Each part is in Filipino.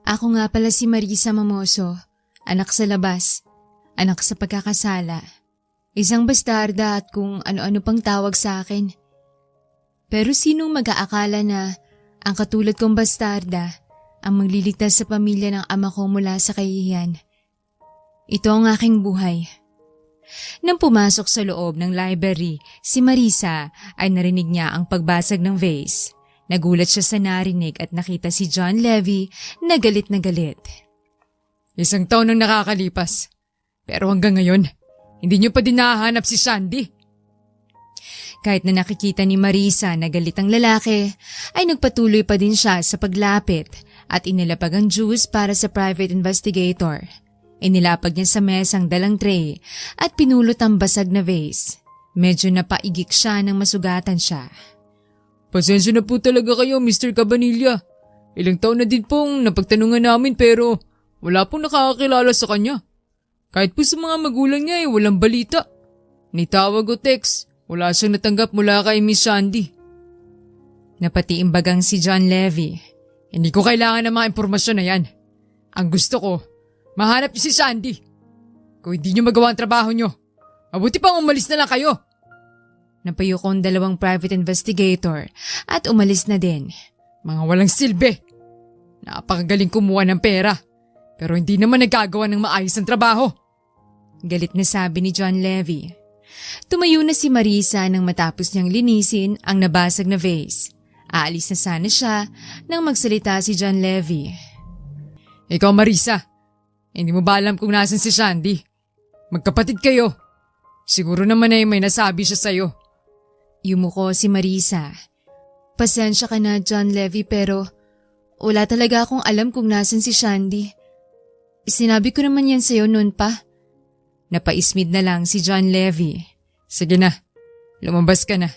Ako nga pala si Marisa Mamoso, anak sa labas, anak sa pagkakasala. Isang bastarda at kung ano-ano pang tawag sa akin. Pero sinong mag-aakala na ang katulad kong bastarda ang magliligtas sa pamilya ng ama ko mula sa kahihiyan? Ito ang aking buhay. Nang pumasok sa loob ng library, si Marisa ay narinig niya ang pagbasag ng vase. Nagulat siya sa narinig at nakita si John Levy na galit na galit. Isang taon nang nakakalipas. Pero hanggang ngayon, hindi niyo pa din nahahanap si Sandy. Kahit na nakikita ni Marisa na galit ang lalaki, ay nagpatuloy pa din siya sa paglapit at inilapag ang juice para sa private investigator. Inilapag niya sa mesang dalang tray at pinulot ang basag na vase. Medyo napaigik siya nang masugatan siya. Pasensya na po talaga kayo, Mr. Cabanilla. Ilang taon na din pong napagtanungan namin pero wala pong nakakakilala sa kanya. Kahit po sa mga magulang niya walang balita. Ni tawag o text, wala siyang natanggap mula kay Miss Sandy. Napatiimbagang si John Levy. Hindi ko kailangan ng mga impormasyon na yan. Ang gusto ko, mahanap niyo si Sandy. Kung hindi niyo magawa ang trabaho niyo, mabuti pang umalis na lang kayo. Napayuko ang dalawang private investigator at umalis na din. Mga walang silbi. Napakagaling kumuha ng pera. Pero hindi naman nagagawa ng maayos ang trabaho. Galit na sabi ni John Levy. Tumayo na si Marisa nang matapos niyang linisin ang nabasag na vase. Aalis na sana siya nang magsalita si John Levy. Ikaw Marisa, hindi mo ba alam kung nasan si Sandy? Magkapatid kayo. Siguro naman ay may nasabi siya sa'yo. Yumuko si Marisa. Pasensya ka na John Levy pero wala talaga akong alam kung nasan si Sandy. Sinabi ko naman yan sa'yo noon pa. Napaismid na lang si John Levy. Sige na, lumabas ka na.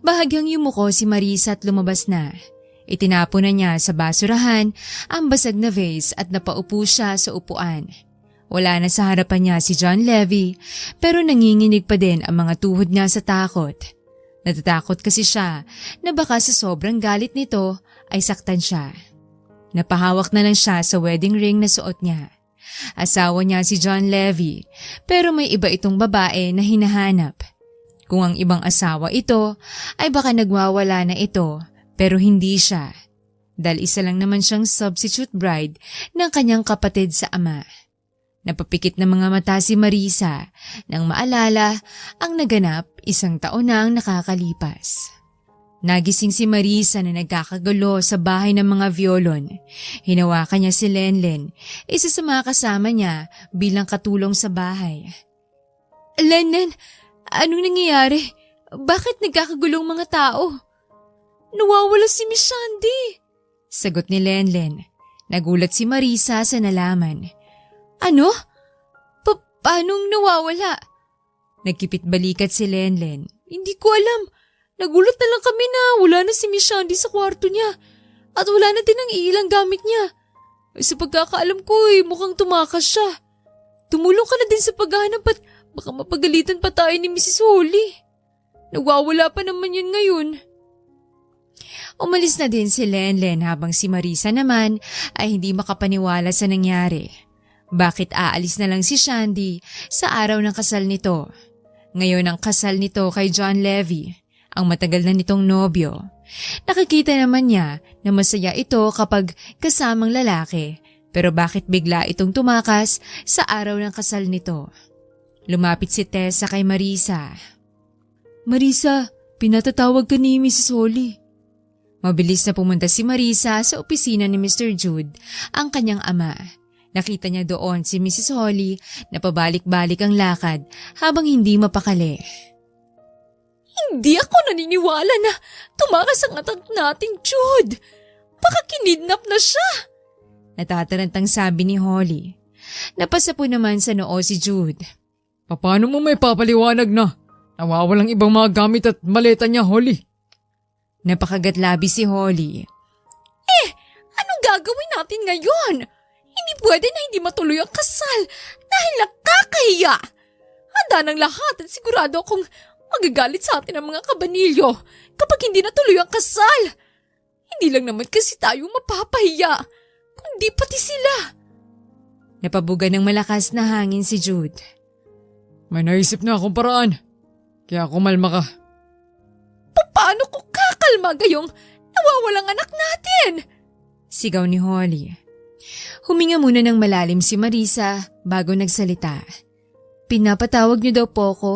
Bahagyang yumuko si Marisa at lumabas na. Itinapo na niya sa basurahan ang basag na vase at napaupo siya sa upuan. Wala na sa harapan niya si John Levy pero nanginginig pa din ang mga tuhod niya sa takot. Natatakot kasi siya na baka sa sobrang galit nito ay saktan siya. Napahawak na lang siya sa wedding ring na suot niya. Asawa niya si John Levy pero may iba itong babae na hinahanap. Kung ang ibang asawa ito ay baka nagwawala na ito pero hindi siya. Dahil isa lang naman siyang substitute bride ng kanyang kapatid sa ama. Napapikit na mga mata si Marisa nang maalala ang naganap isang taon na ang nakakalipas. Nagising si Marisa na nagkakagulo sa bahay ng mga violon. Hinawakan niya si Lenlen, isa sa mga kasama niya bilang katulong sa bahay. Lenlen, anong nangyayari? Bakit nagkakagulong mga tao? Nawawala si Miss Sandy. Sagot ni Lenlen. Nagulat si Marisa sa nalaman. Ano? Paanong nawawala? Nagkipit balikat si Lenlen. Hindi ko alam. Nagulat na lang kami na wala na si Miss Sandy sa kwarto niya. At wala na din ang ilang gamit niya. Sa pagkakaalam ko mukhang tumakas siya. Tumulong ka na din sa paghahanap at baka mapagalitan pa tayo ni Mrs. Holly. Nagwawala pa naman yun ngayon. Umalis na din si Lenlen habang si Marisa naman ay hindi makapaniwala sa nangyari. Bakit aalis na lang si Sandy sa araw ng kasal nito? Ngayon ang kasal nito kay John Levy, ang matagal na nitong nobyo. Nakikita naman niya na masaya ito kapag kasamang lalaki, pero bakit bigla itong tumakas sa araw ng kasal nito? Lumapit si Tessa kay Marisa. Marisa, pinatatawag ka ni Mrs. Holly. Mabilis na pumunta si Marisa sa opisina ni Mr. Jude, ang kanyang ama. Nakita niya doon si Mrs. Holly na pabalik-balik ang lakad habang hindi mapakali. Hindi ako naniniwala na tumakas ang anak nating Jude. Baka kinidnap na siya. Natatarantang sabi ni Holly. Napasa po naman sa noo si Jude. Paano mo may papaliwanag na nawawalang ibang mga gamit at maleta niya, Holly? Napakagatlabi si Holly. Anong gagawin natin ngayon? Hindi pwede na hindi matuloy ang kasal dahil nakakahiya. Handa ng lahat at sigurado akong magagalit sa atin ang mga kabanilyo kapag hindi natuloy ang kasal. Hindi lang naman kasi tayo mapapahiya. kundi pati sila. Napabuga ng malakas na hangin si Jude. May naisip na akong paraan. Kaya kumalma ka. Paano ko kakalma gayong nawawalang anak natin? Sigaw ni Holly. Huminga muna ng malalim si Marisa bago nagsalita. Pinapatawag niyo daw po ko.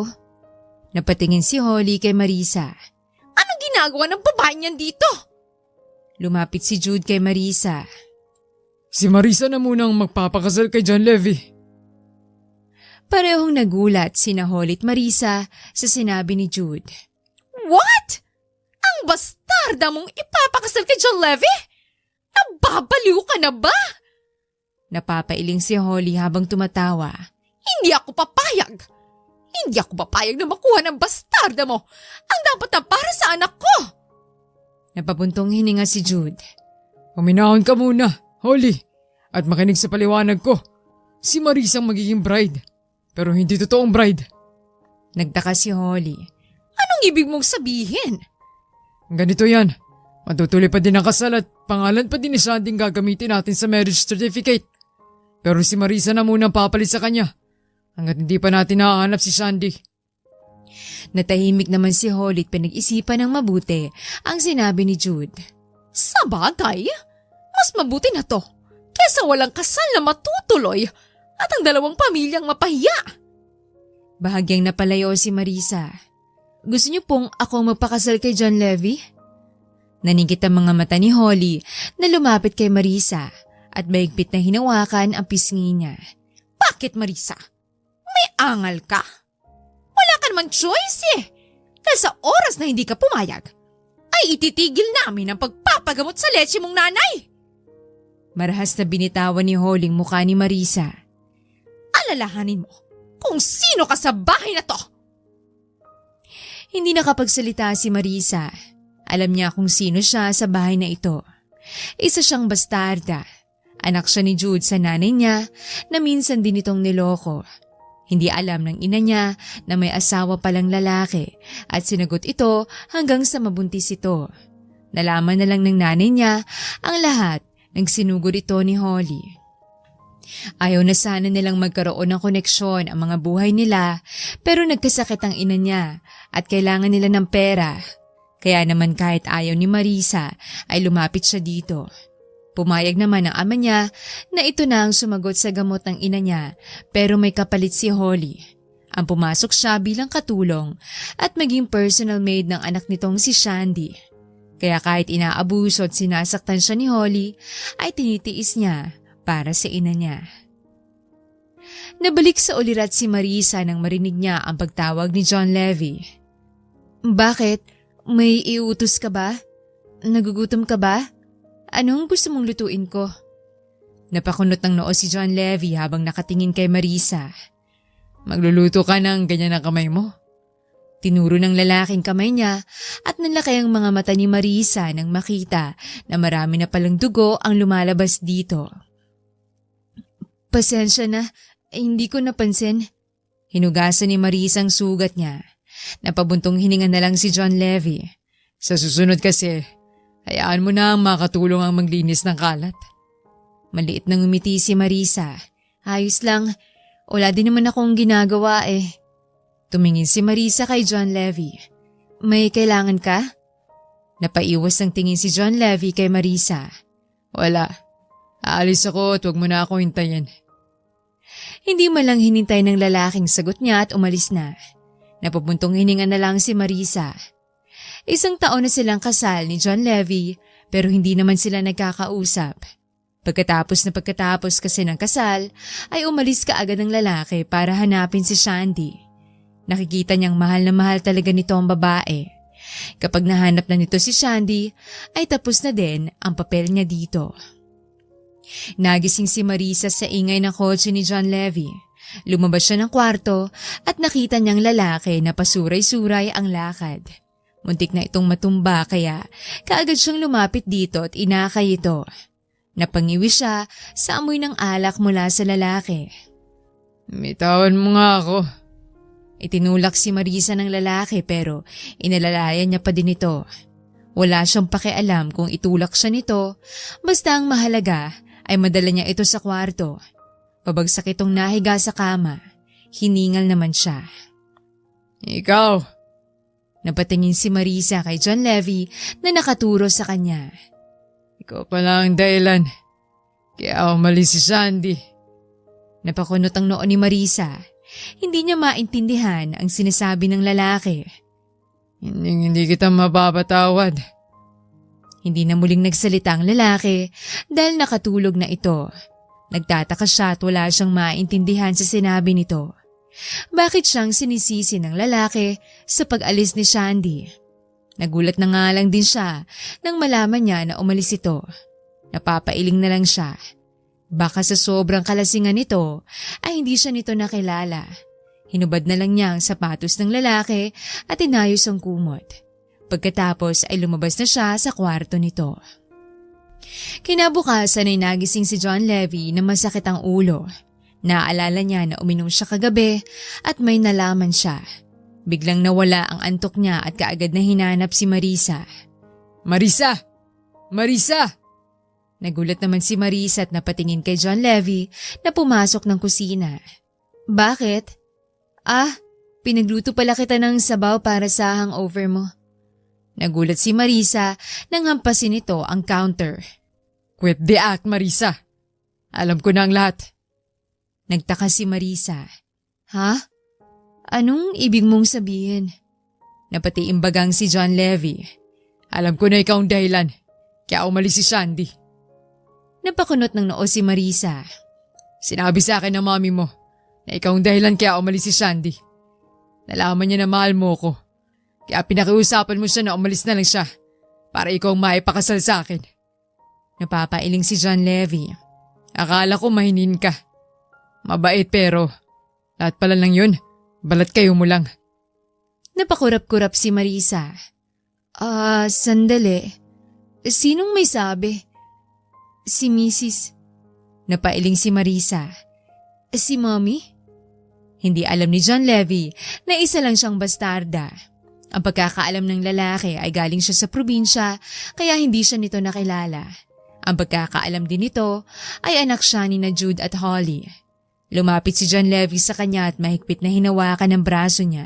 Napatingin si Holly kay Marisa. Anong ginagawa ng babae niyan dito? Lumapit si Jude kay Marisa. Si Marisa na munang magpapakasal kay John Levy. Parehong nagulat sina Holly at Marisa sa sinabi ni Jude. What? Ang bastarda mong ipapakasal kay John Levy? Nababaliw ka na ba? Napapailing si Holly habang tumatawa. Hindi ako papayag. Hindi ako papayag na makuha ng bastarda mo ang dapat na para sa anak ko. Napabuntong hininga si Jude. Uminahon ka muna, Holly, at makinig sa paliwanag ko. Si Marisa ang magiging bride, pero hindi totoong bride. Nagtaka si Holly. Anong ibig mong sabihin? Ganito yan. Matutuloy pa din ang kasal at pangalan pa din ni Sandy ang gagamitin natin sa marriage certificate. Pero si Marisa na muna ang papalit sa kanya hanggat hindi pa natin nahahanap si Sandy. Natahimik naman si Holly at pinag-isipan ng mabuti ang sinabi ni Jude. Sa bagay, mas mabuti na to kesa walang kasal na matutuloy at ang dalawang pamilyang mapahiya. Bahagyang napalayo si Marisa. Gusto niyo pong ako magpakasal kay John Levy? Naningkit ang mga mata ni Holly na lumapit kay Marisa at mahigpit na hinawakan ang pisngi niya. Bakit, Marisa? May angal ka? Wala ka namang choice eh. Dahil sa oras na hindi ka pumayag, ay ititigil namin ang pagpapagamot sa leche mong nanay. Marahas na binitawan ni Holly ang mukha ni Marisa. Alalahanin mo kung sino ka sa bahay na to. Hindi nakapagsalita si Marisa. Alam niya kung sino siya sa bahay na ito. Isa siyang bastarda. Anak siya ni Jude sa nanay niya na minsan din itong niloko. Hindi alam ng ina niya na may asawa palang lalaki at sinagot ito hanggang sa mabuntis ito. Nalaman na lang ng nanay niya ang lahat ng sinugod ito ni Holly. Ayaw na sana nilang magkaroon ng koneksyon ang mga buhay nila pero nagkasakit ang ina niya at kailangan nila ng pera. Kaya naman kahit ayaw ni Marisa ay lumapit siya dito. Pumayag naman ang ama niya na ito na ang sumagot sa gamot ng ina niya pero may kapalit si Holly. Ang pumasok siya bilang katulong at maging personal maid ng anak nitong si Sandy. Kaya kahit inaabuso at sinasaktan siya ni Holly ay tinitiis niya para sa ina niya. Nabalik sa ulirat si Marisa nang marinig niya ang pagtawag ni John Levy. Bakit? May iutos ka ba? Nagugutom ka ba? Anong gusto mong lutuin ko? Napakunot ng noo si John Levy habang nakatingin kay Marisa. Magluluto ka ng ganyan ang kamay mo? Tinuro ng lalaking kamay niya at nanlaki ang mga mata ni Marisa nang makita na marami na palang dugo ang lumalabas dito. Pasensya na, hindi ko napansin. Hinugasan ni Marisa ang sugat niya. Napabuntong hininga na lang si John Levy. Sa susunod kasi, hayaan mo na ang makatulong ang maglinis ng kalat. Maliit nang umiti si Marisa. Ayos lang, wala din naman akong ginagawa eh. Tumingin si Marisa kay John Levy. May kailangan ka? Napaiwas ang tingin si John Levy kay Marisa. Wala. Aalis ako at huwag mo na ako hintayin. Hindi man lang hinintay ng lalaking sagot niya at umalis na. Napabuntong hininga na lang si Marisa. 1 taon na silang kasal ni John Levy pero hindi naman sila nagkakausap. Pagkatapos kasi ng kasal ay umalis kaagad ang lalaki para hanapin si Sandy. Nakikita niyang mahal na mahal talaga nito ang babae. Kapag nahanap na nito si Sandy ay tapos na din ang papel niya dito. Nagising si Marisa sa ingay ng kotse ni John Levy. Lumabas siya ng kwarto at nakita niyang lalaki na pasuray-suray ang lakad. Muntik na itong matumba kaya kaagad siyang lumapit dito at inakay ito. Napangiwi siya sa amoy ng alak mula sa lalaki. Bitawan mo nga ako. Itinulak si Marisa ng lalaki pero inalalayan niya pa din ito. Wala siyang pakialam kung itulak siya nito, basta ang mahalaga ay madala niya ito sa kwarto. Pabagsak itong nahiga sa kama. Hiningal naman siya. Ikaw, Napatingin si Marisa kay John Levy na nakaturo sa kanya. ikaw pala ang dahilan. Kaya umalis si Sandy. Napakunot ang noo ni Marisa. Hindi niya maintindihan ang sinasabi ng lalaki. Hindi kita mapapatawad. Hindi na muling nagsalita ang lalaki dahil nakatulog na ito. Nagtataka siya at wala siyang maintindihan sa sinabi nito. Bakit siyang sinisisi ng lalaki sa pag-alis ni Shandy? Nagulat na nga lang din siya nang malaman niya na umalis ito. Napapailing na lang siya. Baka sa sobrang kalasingan nito ay hindi siya nito nakilala. Hinubad na lang niya ang sapatos ng lalaki at inayos ang kumot. Pagkatapos ay lumabas na siya sa kwarto nito. Kinabukasan ay nagising si John Levy na masakit ang ulo. Naaalala niya na uminom siya kagabi at may nalaman siya. Biglang nawala ang antok niya at kaagad na hinanap si Marisa. Marisa! Marisa! Nagulat naman si Marisa at napatingin kay John Levy na pumasok ng kusina. Bakit? Pinagluto pala kita ng sabaw para sa hangover mo. Nagulat si Marisa nang hampasin nito ang counter. Quit the act, Marisa. Alam ko na ang lahat. Nagtaka si Marisa. Ha? Anong ibig mong sabihin? Napatiimbagang si John Levy. Alam ko na ikaw ang dahilan. Kaya umalis si Sandy. Napakunot ng noo si Marisa. Sinabi sa akin ng mami mo na ikaw ang dahilan kaya umalis si Sandy. Nalaman niya na mahal mo ko. Kaya pinakiusapan mo siya na umalis na lang siya para ikaw ang maipakasal sa akin. Napapailing si John Levy. Akala ko mahinin ka. Mabait pero lahat pala lang yun. Balat kayo mo lang. Napakurap-kurap si Marisa. Sandali. Sinong may sabi? Si Mrs. Napailing si Marisa. Si Mommy? Hindi alam ni John Levy na isa lang siyang bastarda. Ang pagkakaalam ng lalaki ay galing siya sa probinsya kaya hindi siya nito nakilala. Ang pagkakaalam din nito ay anak siya ni na Jude at Holly. Lumapit si John Levy sa kanya at mahigpit na hinawakan ang braso niya.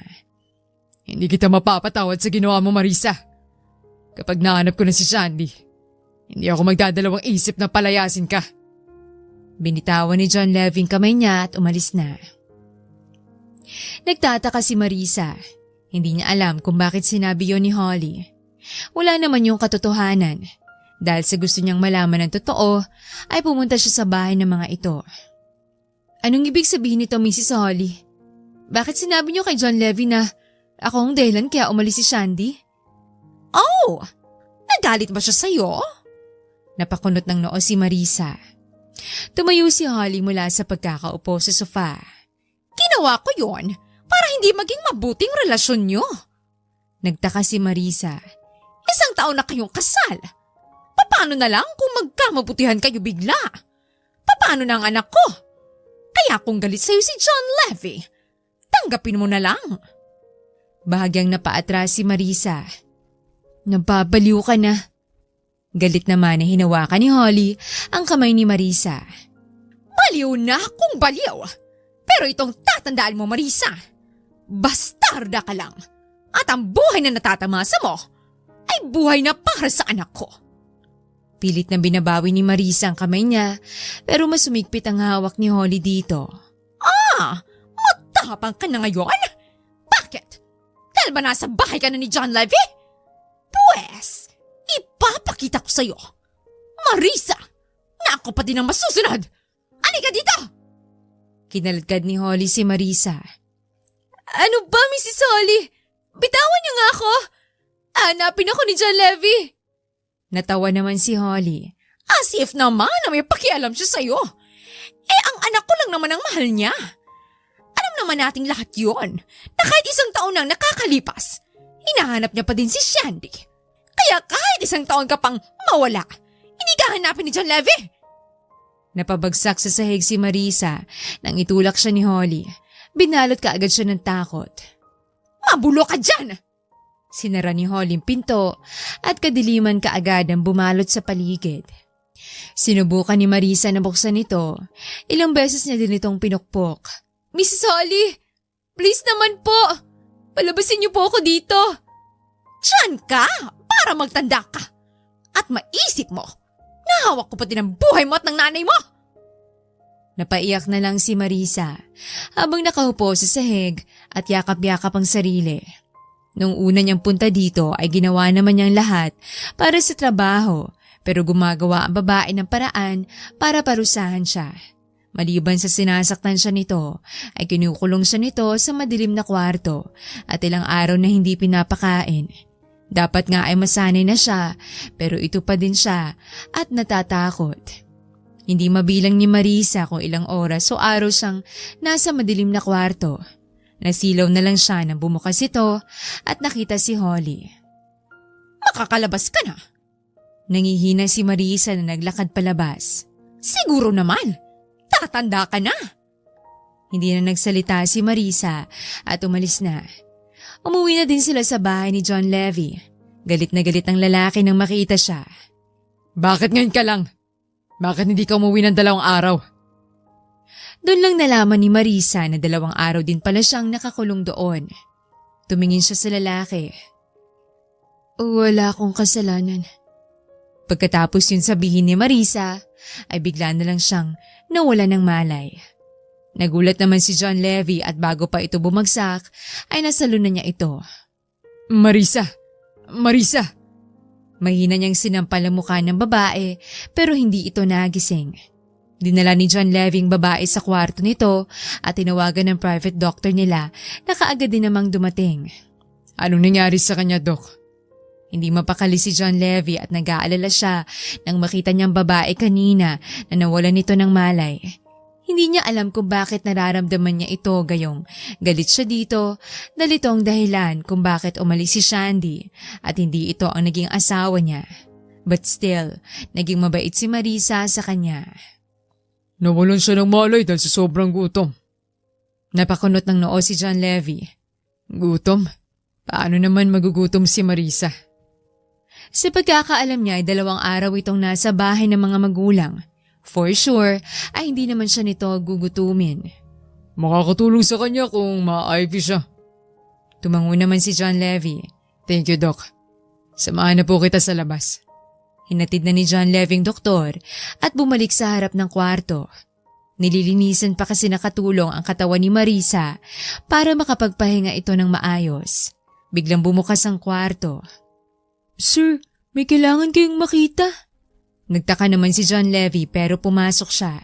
Hindi kita mapapatawad sa ginawa mo, Marisa. Kapag nahanap ko na si Sandy, hindi ako magdadalawang isip na palayasin ka. Binitawan ni John Levy ang kamay niya at umalis na. Nagtataka si Marisa. Hindi niya alam kung bakit sinabi yon ni Holly. Wala naman yung katotohanan. Dahil sa gusto niyang malaman ng totoo, ay pumunta siya sa bahay ng mga ito. Anong ibig sabihin nito, Mrs. Holly? Bakit sinabi niyo kay John Levy na ako ang dahilan kaya umalis si Shandy? Oh! Nagalit ba siya sa'yo? Napakunot ng noo si Marisa. Tumayo si Holly mula sa pagkakaupo sa sofa. Ginawa ko yon para hindi maging mabuting relasyon niyo. Nagtaka si Marisa. 1 taon na kayong kasal. Paano na lang kung magkamabutihan kayo bigla? Paano na ang anak ko? Kaya kung galit sa'yo si John Levy, tanggapin mo na lang. Bahagyang napaatras si Marisa. Nababaliw ka na. Galit naman na hinawakan ni Holly ang kamay ni Marisa. Baliw na kung baliw. Pero itong tatandaan mo, Marisa, bastarda ka lang. At ang buhay na natatamasa mo ay buhay na para sa anak ko. Pilit na binabawi ni Marisa ang kamay niya pero mas sumigpit ang hawak ni Holly dito. Matapang ka na ngayon? Bakit? Dahil ba nasa bahay ka na ni John Levy? Pwes, ipapakita ko sa'yo. Marisa, na ako pa din ang masusunod. Halika dito! Kinaladkad ni Holly si Marisa. Ano ba, Mrs. Holly? Bitawan niyo nga ako. Hanapin ako ni John Levy. Natawa naman si Holly. As if naman na may pakialam siya sa'yo. Ang anak ko lang naman ang mahal niya. Alam naman nating lahat yon na kahit 1 taon nang nakakalipas, hinahanap niya pa din si Shandy. Kaya kahit 1 taon ka pang mawala, hindi ka hanapin ni John Levy. Napabagsak sa sahig si Marisa nang itulak siya ni Holly. Binalot kaagad siya ng takot. Mabulo ka dyan! Sinara ni Holly ang pinto at kadiliman kaagad ang bumalot sa paligid. Sinubukan ni Marisa na buksan ito. Ilang beses niya din itong pinukpok. Mrs. Holly, please naman po. Palabasin niyo po ako dito. Diyan ka para magtanda ka. At maisip mo, nahawak ko pati ng buhay mo at ng nanay mo. Napaiyak na lang si Marisa habang nakaupo sa sahig at yakap-yakap ang sarili. Nung una niyang punta dito ay ginawa naman niyang lahat para sa trabaho pero gumagawa ang babae ng paraan para parusahan siya. Maliban sa sinasaktan siya nito ay kinukulong siya nito sa madilim na kwarto at ilang araw na hindi pinapakain. Dapat nga ay masanay na siya pero ito pa din siya at natatakot. Hindi mabilang ni Marisa kung ilang oras o araw siyang nasa madilim na kwarto. Nasilaw na lang siya nang bumukas ito at nakita si Holly. Makakalabas ka na. Nangihina si Marisa na naglakad palabas. Siguro naman, tatanda ka na. Hindi na nagsalita si Marisa at umalis na. Umuwi na din sila sa bahay ni John Levy. Galit na galit ang lalaki nang makita siya. Bakit ngayon ka lang? Bakit hindi ka umuwi ng 2 araw? Doon lang nalaman ni Marisa na 2 araw din pala siyang nakakulong doon. Tumingin siya sa lalaki. Wala akong kasalanan. Pagkatapos yun sabihin ni Marisa, ay bigla na lang siyang nawala ng malay. Nagulat naman si John Levy at bago pa ito bumagsak, ay nasalunan niya ito. Marisa! Marisa! Mahina niyang sinampal ang mukha ng babae pero hindi ito nagising. Dinala ni John Levy ang babae sa kwarto nito at tinawagan ng private doctor nila na kaagad din namang dumating. Anong nangyari sa kanya, Doc? Hindi mapakali si John Levy at nag-aalala siya nang makita niyang babae kanina na nawalan nito ng malay. Hindi niya alam kung bakit nararamdaman niya ito gayong galit siya dito dahil ito ang dahilan kung bakit umalis si Shandy at hindi ito ang naging asawa niya. But still, naging mabait si Marisa sa kanya. Nawalan siya ng malay dahil sa sobrang gutom. Napakunot ng noo si John Levy. Gutom? Paano naman magugutom si Marisa? Sa pagkakaalam niya ay 2 araw itong nasa bahay ng mga magulang. For sure, ay hindi naman siya nito gugutumin. Makakatulong sa kanya kung ma-IV siya. Tumango naman si John Levy. Thank you, Doc. Samahan na po kita sa labas. Hinatid na ni John Levy ang doktor at bumalik sa harap ng kwarto. Nililinisan pa kasi nakatulong ang katawan ni Marisa para makapagpahinga ito ng maayos. Biglang bumukas ang kwarto. Sir, may kailangan kayong makita. Nagtaka naman si John Levy pero pumasok siya.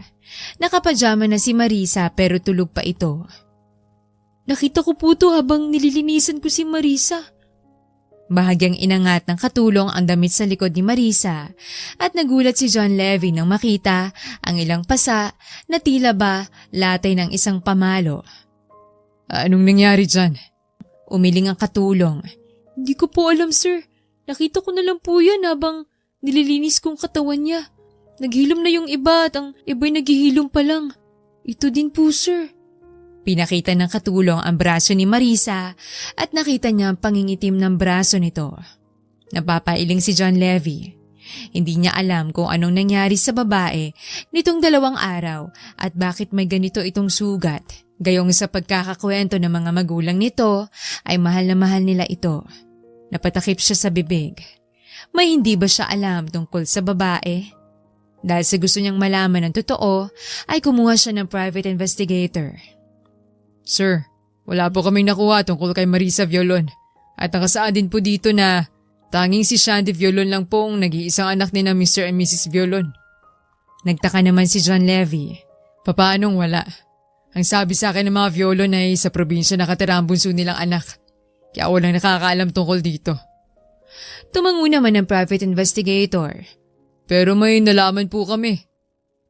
Nakapajama na si Marisa pero tulog pa ito. Nakita ko po to habang nililinisan ko si Marisa. Bahagyang inangat ng katulong ang damit sa likod ni Marisa at nagulat si John Levy nang makita ang ilang pasa na tila ba latay ng isang pamalo. Anong nangyari dyan? Umiling ang katulong. Hindi ko po alam, sir. Nakita ko na lang po yan habang nililinis kong katawan niya. Naghilom na yung iba at ang iba'y naghihilom pa lang. Ito din po, sir. Pinakita ng katulong ang braso ni Marisa at nakita niya ang pangingitim ng braso nito. Napapailing si John Levy. Hindi niya alam kung anong nangyari sa babae nitong 2 araw at bakit may ganito itong sugat. Gayong sa pagkakakwento ng mga magulang nito ay mahal na mahal nila ito. Napatakip siya sa bibig. May hindi ba siya alam tungkol sa babae? Dahil sa gusto niyang malaman ng totoo ay kumuha siya ng private investigator. Sir, wala po kaming nakuha tungkol kay Marisa Violon at nakasaad din po dito na tanging si Shandy Violon lang pong nag-iisang anak ni na Mr. and Mrs. Violon. Nagtaka naman si John Levy. Papaanong wala? Ang sabi sa akin ng mga Violon ay sa probinsya nakatira ang bunso nilang anak. Kaya walang nakakaalam tungkol dito. Tumango naman ng private investigator. Pero may nalaman po kami.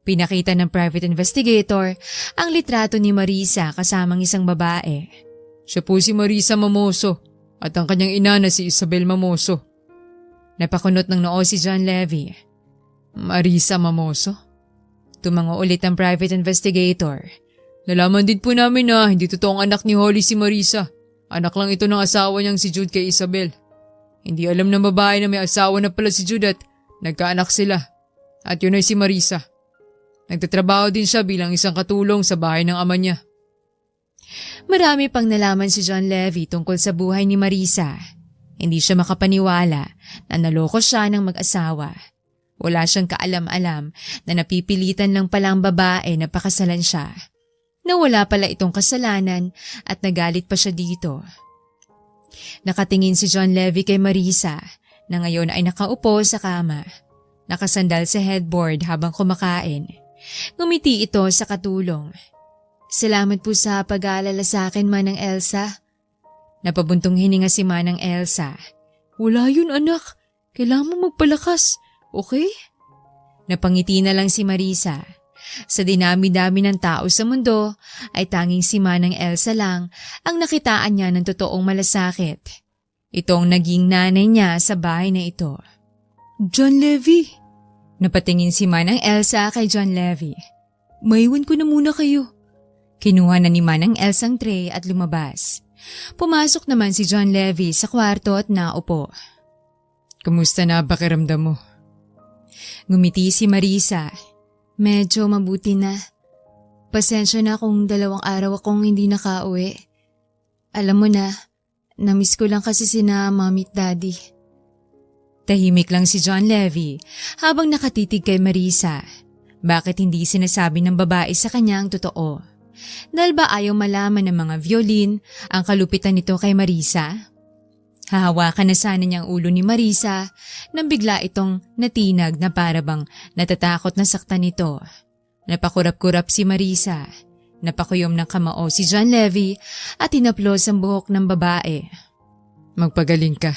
Pinakita ng private investigator ang litrato ni Marisa kasamang isang babae. Siya po si Marisa Mamoso at ang kanyang ina na si Isabel Mamoso. Napakunot ng noo si John Levy. Marisa Mamoso? Tumango ulit ang private investigator. Nalaman din po namin na hindi totoong anak ni Holly si Marisa. Anak lang ito ng asawa niyang si Jude kay Isabel. Hindi alam ng babae na may asawa na pala si Jude at nagkaanak sila. At yun ay si Marisa. Nagtatrabaho din siya bilang isang katulong sa bahay ng ama niya. Marami pang nalaman si John Levy tungkol sa buhay ni Marisa. Hindi siya makapaniwala na naloko siya ng mag-asawa. Wala siyang kaalam-alam na napipilitan lang palang babae na pakasalan siya. Na wala pala itong kasalanan at nagalit pa siya dito. Nakatingin si John Levy kay Marisa na ngayon ay nakaupo sa kama. Nakasandal sa headboard habang kumakain. Ngumiti ito sa katulong. Salamat po sa pag-aalala sa akin, Manang Elsa. Napabuntong hininga si Manang Elsa. Wala yun anak. Kailangan mo magpalakas. Okay? Napangiti na lang si Marisa. Sa dinami-dami ng tao sa mundo ay tanging si Manang Elsa lang ang nakitaan niya ng totoong malasakit. Itong naging nanay niya sa bahay na ito. John Levy. Napatingin si Manang Elsa kay John Levy. Maiwan ko na muna kayo. Kinuha na ni Manang Elsa ang tray at lumabas. Pumasok naman si John Levy sa kwarto at naupo. Kumusta na pakiramdam mo? Ngumiti si Marisa. Medyo mabuti na. Pasensya na kung 2 araw akong hindi nakauwi. Alam mo na, namiss ko lang kasi sina Mommy at Daddy. Tahimik lang si John Levy habang nakatitig kay Marisa. Bakit hindi sinasabi ng babae sa kanya ang totoo? Dahil ba ayaw malaman ng mga violin ang kalupitan nito kay Marisa? Hahawakan na sana niyang ulo ni Marisa nang bigla itong natinag na parabang natatakot na saktan nito. Napakurap-kurap si Marisa. Napakuyom ng kamao si John Levy at hinaplos ang buhok ng babae. Magpagaling ka.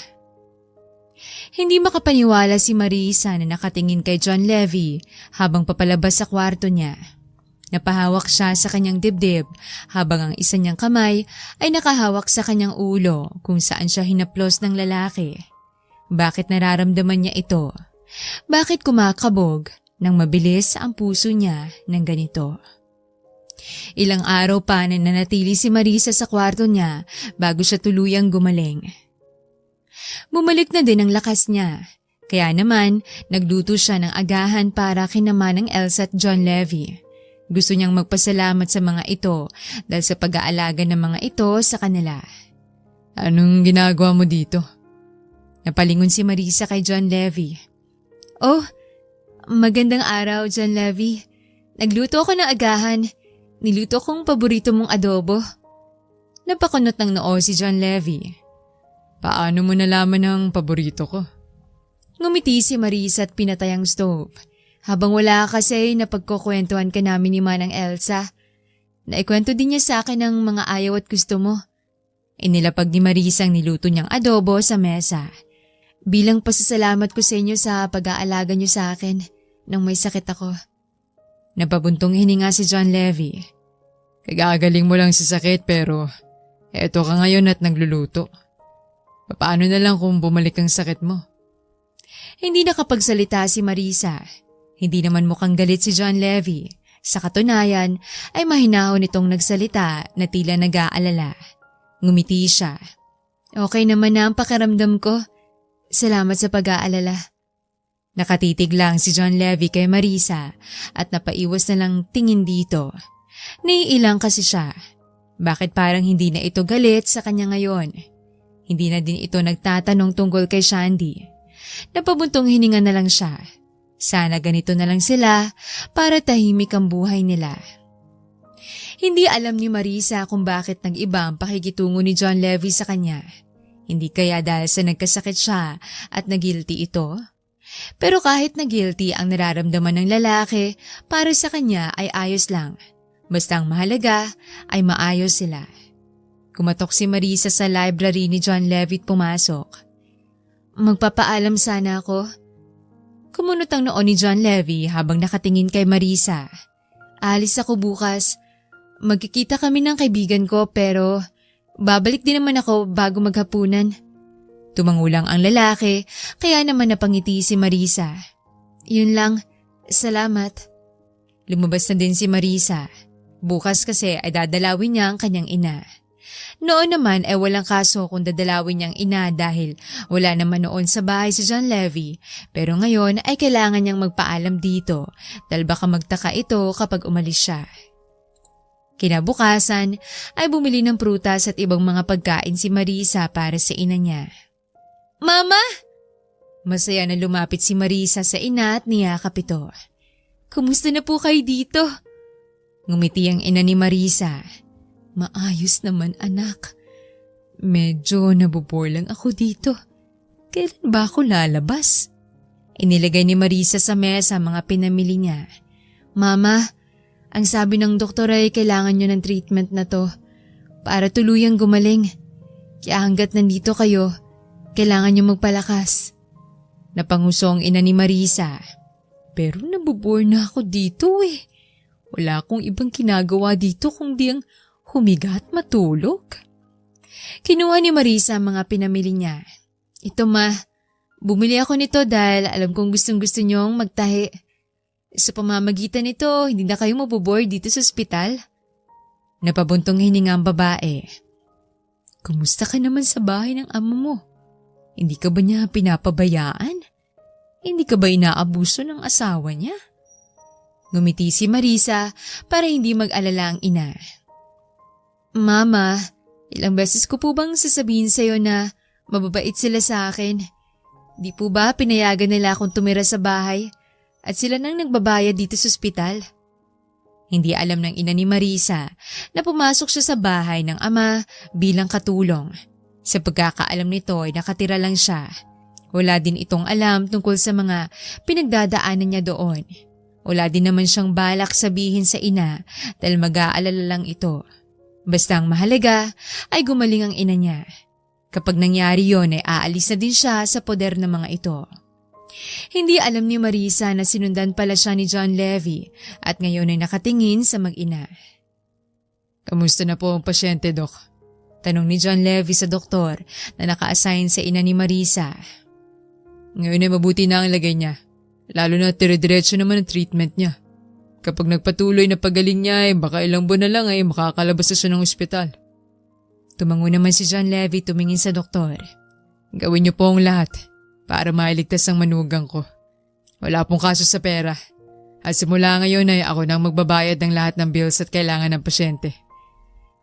Hindi makapaniwala si Marisa na nakatingin kay John Levy habang papalabas sa kwarto niya. Napahawak siya sa kanyang dibdib habang ang isa niyang kamay ay nakahawak sa kanyang ulo kung saan siya hinaplos ng lalaki. Bakit nararamdaman niya ito? Bakit kumakabog nang mabilis ang puso niya ng ganito? Ilang araw pa na nanatili si Marisa sa kwarto niya bago siya tuluyang gumaling. Bumalik na din ang lakas niya. Kaya naman, nagluto siya ng agahan para kina Manang Elsa at John Levy. Gusto niyang magpasalamat sa mga ito dahil sa pag-aalaga ng mga ito sa kanila. Anong ginagawa mo dito? Napalingon si Marisa kay John Levy. Oh, magandang araw, John Levy. Nagluto ako ng agahan. Niluto kong paborito mong adobo. Napakunot ng noo si John Levy. Paano mo nalaman ang paborito ko? Ngumiti si Marisa at pinatay ang stove. Habang wala kasi napagkukwentuhan ka namin ni Manang Elsa. Naikwento din niya sa akin ang mga ayaw at gusto mo. Inilapag ni Marisa ang niluto niyang adobo sa mesa. Bilang pasasalamat ko sa inyo sa pag-aalaga niyo sa akin nang may sakit ako. Napabuntong hininga si John Levy. Kagagaling mo lang sa sakit pero eto ka ngayon at nagluluto. Paano na lang kung bumalik ang sakit mo? Hindi nakapagsalita si Marisa. Hindi naman mukhang galit si John Levy. Sa katunayan ay mahinahon itong nagsalita na tila nag-aalala. Ngumiti siya. Okay naman na ang pakiramdam ko. Salamat sa pag-aalala. Nakatitig lang si John Levy kay Marisa at napaiwas na lang tingin dito. Naiilang kasi siya. Bakit parang hindi na ito galit sa kanya ngayon? Hindi na din ito nagtatanong tungkol kay Shandy. Napabuntong hininga na lang siya. Sana ganito na lang sila para tahimik ang buhay nila. Hindi alam ni Marisa kung bakit nag-iba ang pakikitungo ni John Levy sa kanya. Hindi kaya dahil sa nagkasakit siya at nagilty ito? Pero kahit nagilty ang nararamdaman ng lalaki, para sa kanya ay ayos lang. Basta ang mahalaga ay maayos sila. Kumatok si Marisa sa library ni John Levy at pumasok. Magpapaalam sana ako. Kumunot ang noo ni John Levy habang nakatingin kay Marisa. Alis ako bukas. Magkikita kami ng kaibigan ko pero babalik din naman ako bago maghapunan. Tumangulang ang lalaki kaya naman napangiti si Marisa. Yun lang, salamat. Lumabas na din si Marisa. Bukas kasi ay dadalawin niya ang kanyang ina. Noon naman ay walang kaso kung dadalawin niyang ina dahil wala naman noon sa bahay si John Levy, pero ngayon ay kailangan niyang magpaalam dito dahil baka magtaka ito kapag umalis siya. Kinabukasan ay bumili ng prutas at ibang mga pagkain si Marisa para sa ina niya. "Mama!" Masaya na lumapit si Marisa sa ina at niyakap ito. "Kumusta na po kayo dito?" Ngumiti ang ina ni Marisa. "Maayos naman anak. Medyo nabobore lang ako dito. Kailan ba ako lalabas?" Inilagay ni Marisa sa mesa mga pinamili niya. "Mama, ang sabi ng doktor ay kailangan nyo ng treatment na to para tuluyang gumaling. Kaya hanggat nandito kayo, kailangan nyo magpalakas." Napanguso ang ina ni Marisa. "Pero nabobore na ako dito eh. Wala akong ibang ginagawa dito kundi ang humiga at matulog." Kinuha ni Marisa ang mga pinamili niya. "Ito ma, bumili ako nito dahil alam kong gustong-gusto niyong magtahi. Sa pamamagitan nito, hindi na kayo mabobore dito sa ospital." Napabuntong hininga ang babae. "Kumusta ka naman sa bahay ng ama mo? Hindi ka ba niya pinapabayaan? Hindi ka ba inaabuso ng asawa niya?" Ngumiti si Marisa para hindi mag-alala ang ina. "Mama, ilang beses ko po bang sasabihin sa'yo na mababait sila sa akin? Di po ba pinayagan nila akong tumira sa bahay at sila nang nagbabayad dito sa ospital?" Hindi alam ng ina ni Marisa na pumasok siya sa bahay ng ama bilang katulong. Sa pagkakaalam nito ay nakatira lang siya. Wala din itong alam tungkol sa mga pinagdadaanan niya doon. Wala din naman siyang balak sabihin sa ina dahil mag-aalala lang ito. Basta ang mahalaga ay gumaling ang ina niya. Kapag nangyari yon ay aalis na din siya sa poder ng mga ito. Hindi alam ni Marisa na sinundan pala siya ni John Levy at ngayon ay nakatingin sa mag-ina. "Kamusta na po ang pasyente, Dok?" Tanong ni John Levy sa doktor na naka-assign sa ina ni Marisa. "Ngayon ay mabuti na ang lagay niya. Lalo na dire-diretso naman ang treatment niya. Kapag nagpatuloy na pagaling niya ay baka ilang buwan na lang ay makakalabas na siya ng ospital." Tumango naman si John Levy tumingin sa doktor. "Gawin niyo po ang lahat para mailigtas ang manugang ko. Wala pong kaso sa pera. At simula ngayon ay ako nang magbabayad ng lahat ng bills at kailangan ng pasyente.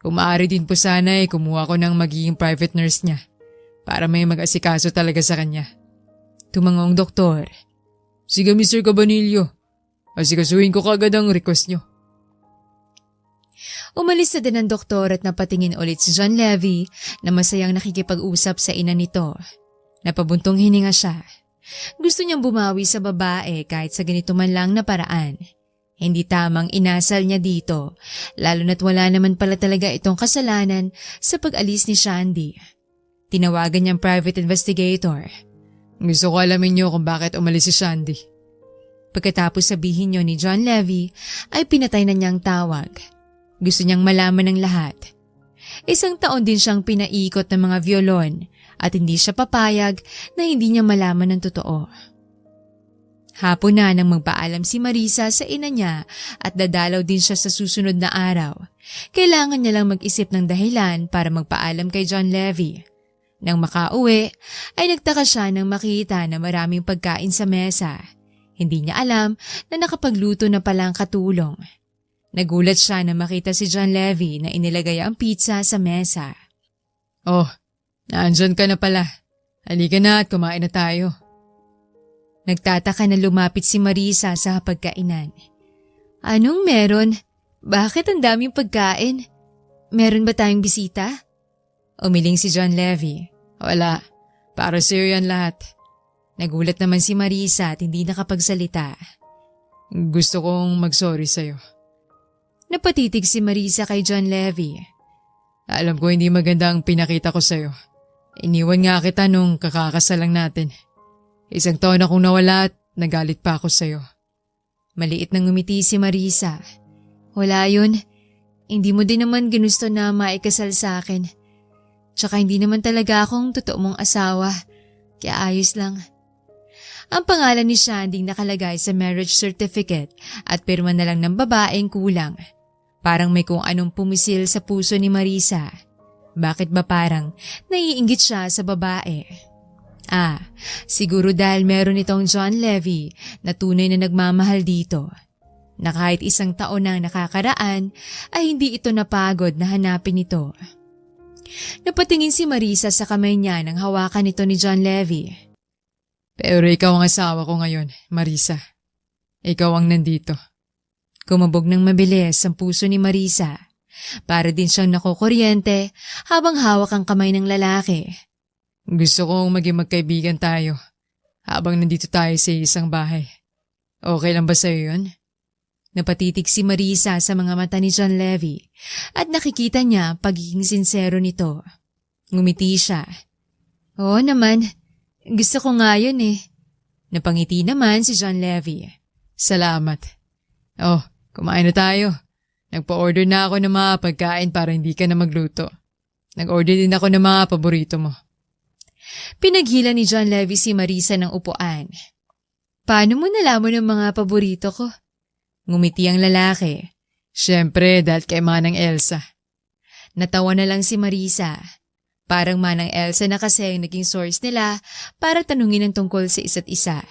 Kung maaari din po sana ay kumuha ko ng magiging private nurse niya para may mag-asikaso talaga sa kanya." Tumango ang doktor. "Sige Mr. Cabanillo, asikasuhin ko kagad ang request niyo." Umalis na din ang doktor at napatingin ulit si John Levy na masayang nakikipag-usap sa ina nito. Napabuntong hininga siya. Gusto niyang bumawi sa babae kahit sa ganito man lang na paraan. Hindi tamang inasal niya dito, lalo na't wala naman pala talaga itong kasalanan sa pag-alis ni Shandy. Tinawagan niyang private investigator. "Gusto ko alamin niyo kung bakit umalis si Shandy." Pagkatapos sabihin niyo ni John Levy ay pinatay na niyang tawag. Gusto niyang malaman ng lahat. 1 taon din siyang pinaikot ng mga violon at hindi siya papayag na hindi niya malaman ng totoo. Hapon na nang magpaalam si Marisa sa ina niya at dadalaw din siya sa susunod na araw. Kailangan niya lang mag-isip ng dahilan para magpaalam kay John Levy. Nang makauwi, ay nagtaka siya nang makita na maraming pagkain sa mesa. Hindi niya alam na nakapagluto na palang katulong. Nagulat siya na makita si John Levy na inilagay ang pizza sa mesa. "Oh, naandyan ka na pala. Halika na at kumain na tayo." Nagtataka na lumapit si Marisa sa pagkainan. "Anong meron? Bakit ang daming pagkain? Meron ba tayong bisita?" Umiling si John Levy. "Wala. Para sa'yo yan lahat." Nagulat naman si Marisa at hindi nakapagsalita. "Gusto kong mag-sorry sa'yo." Napatitig si Marisa kay John Levy. "Alam ko hindi maganda ang pinakita ko sa'yo. Iniwan nga kita nung kakakasal lang natin. 1 taon akong nawala at nagalit pa ako sa'yo." Maliit na ngumiti si Marisa. "Wala yun. Hindi mo din naman ginusto na maikasal sa akin. Tsaka hindi naman talaga akong totoo mong asawa. Kaya ayos lang." Ang pangalan ni Shandy nakalagay sa marriage certificate at pirma na lang ng babaeng kulang. Parang may kung anong pumisil sa puso ni Marisa. Bakit ba parang naiinggit siya sa babae? Siguro dahil meron itong John Levy na tunay na nagmamahal dito. Na kahit isang taon na nakakaraan ay hindi ito napagod na hanapin ito. Napatingin si Marisa sa kamay niya nang hawakan ito ni John Levy. Pero ikaw ang asawa ko ngayon, Marisa. Ikaw ang nandito. Kumabog ng mabilis ang puso ni Marisa. Para din siyang nakukuryente habang hawak ang kamay ng lalaki. Gusto kong maging magkaibigan tayo habang nandito tayo sa isang bahay. Okay lang ba sa'yo yun? Napatitig si Marisa sa mga mata ni John Levy at nakikita niya pagiging sinsero nito. Ngumiti siya. Oo naman, gusto ko nga yun eh. Napangiti naman si John Levy. Salamat. Kumain na tayo. Nagpa-order na ako ng mga pagkain para hindi ka na magluto. Nag-order din ako ng mga paborito mo. Pinaghila ni John Levy si Marisa ng upuan. Paano mo nalaman ang mga paborito ko? Ngumiti ang lalaki. Siyempre, dahil kay Manang Elsa. Natawa na lang si Marisa. Parang Manang Elsa na kasi ang naging source nila para tanungin ang tungkol sa isa't isa.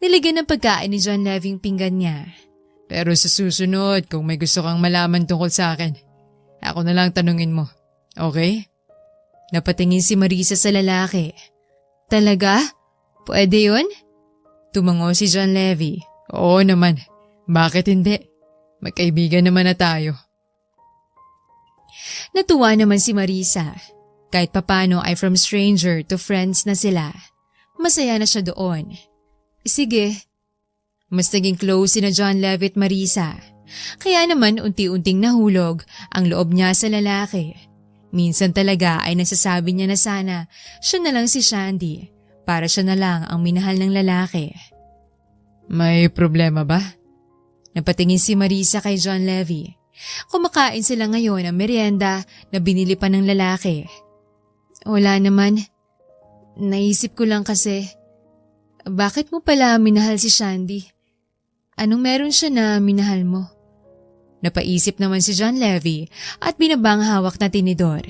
Niligyan ng pagkain ni John Levy ang pinggan niya. Pero sa susunod, kung may gusto kang malaman tungkol sa akin, ako na lang tanungin mo. Okay? Napatingin si Marisa sa lalaki. Talaga? Pwede yun? Tumango si John Levy. Oo naman. Bakit hindi? Magkaibigan naman na tayo. Natuwa naman si Marisa. Kahit papano ay from stranger to friends na sila. Masaya na siya doon. Sige. Mas naging close sina John Levy at Marisa. Kaya naman unti-unting nahulog ang loob niya sa lalaki. Minsan talaga ay nasasabi niya na sana siya na lang si Shandy para siya na lang ang minahal ng lalaki. May problema ba? Napatingin si Marisa kay John Levy. Kumakain sila ngayon ng merienda na binili pa ng lalaki. Wala naman. Naisip ko lang kasi, bakit mo pala minahal si Shandy? Anong meron siya na minahal mo? Napaisip naman si John Levy at binabang hawak na tinidor.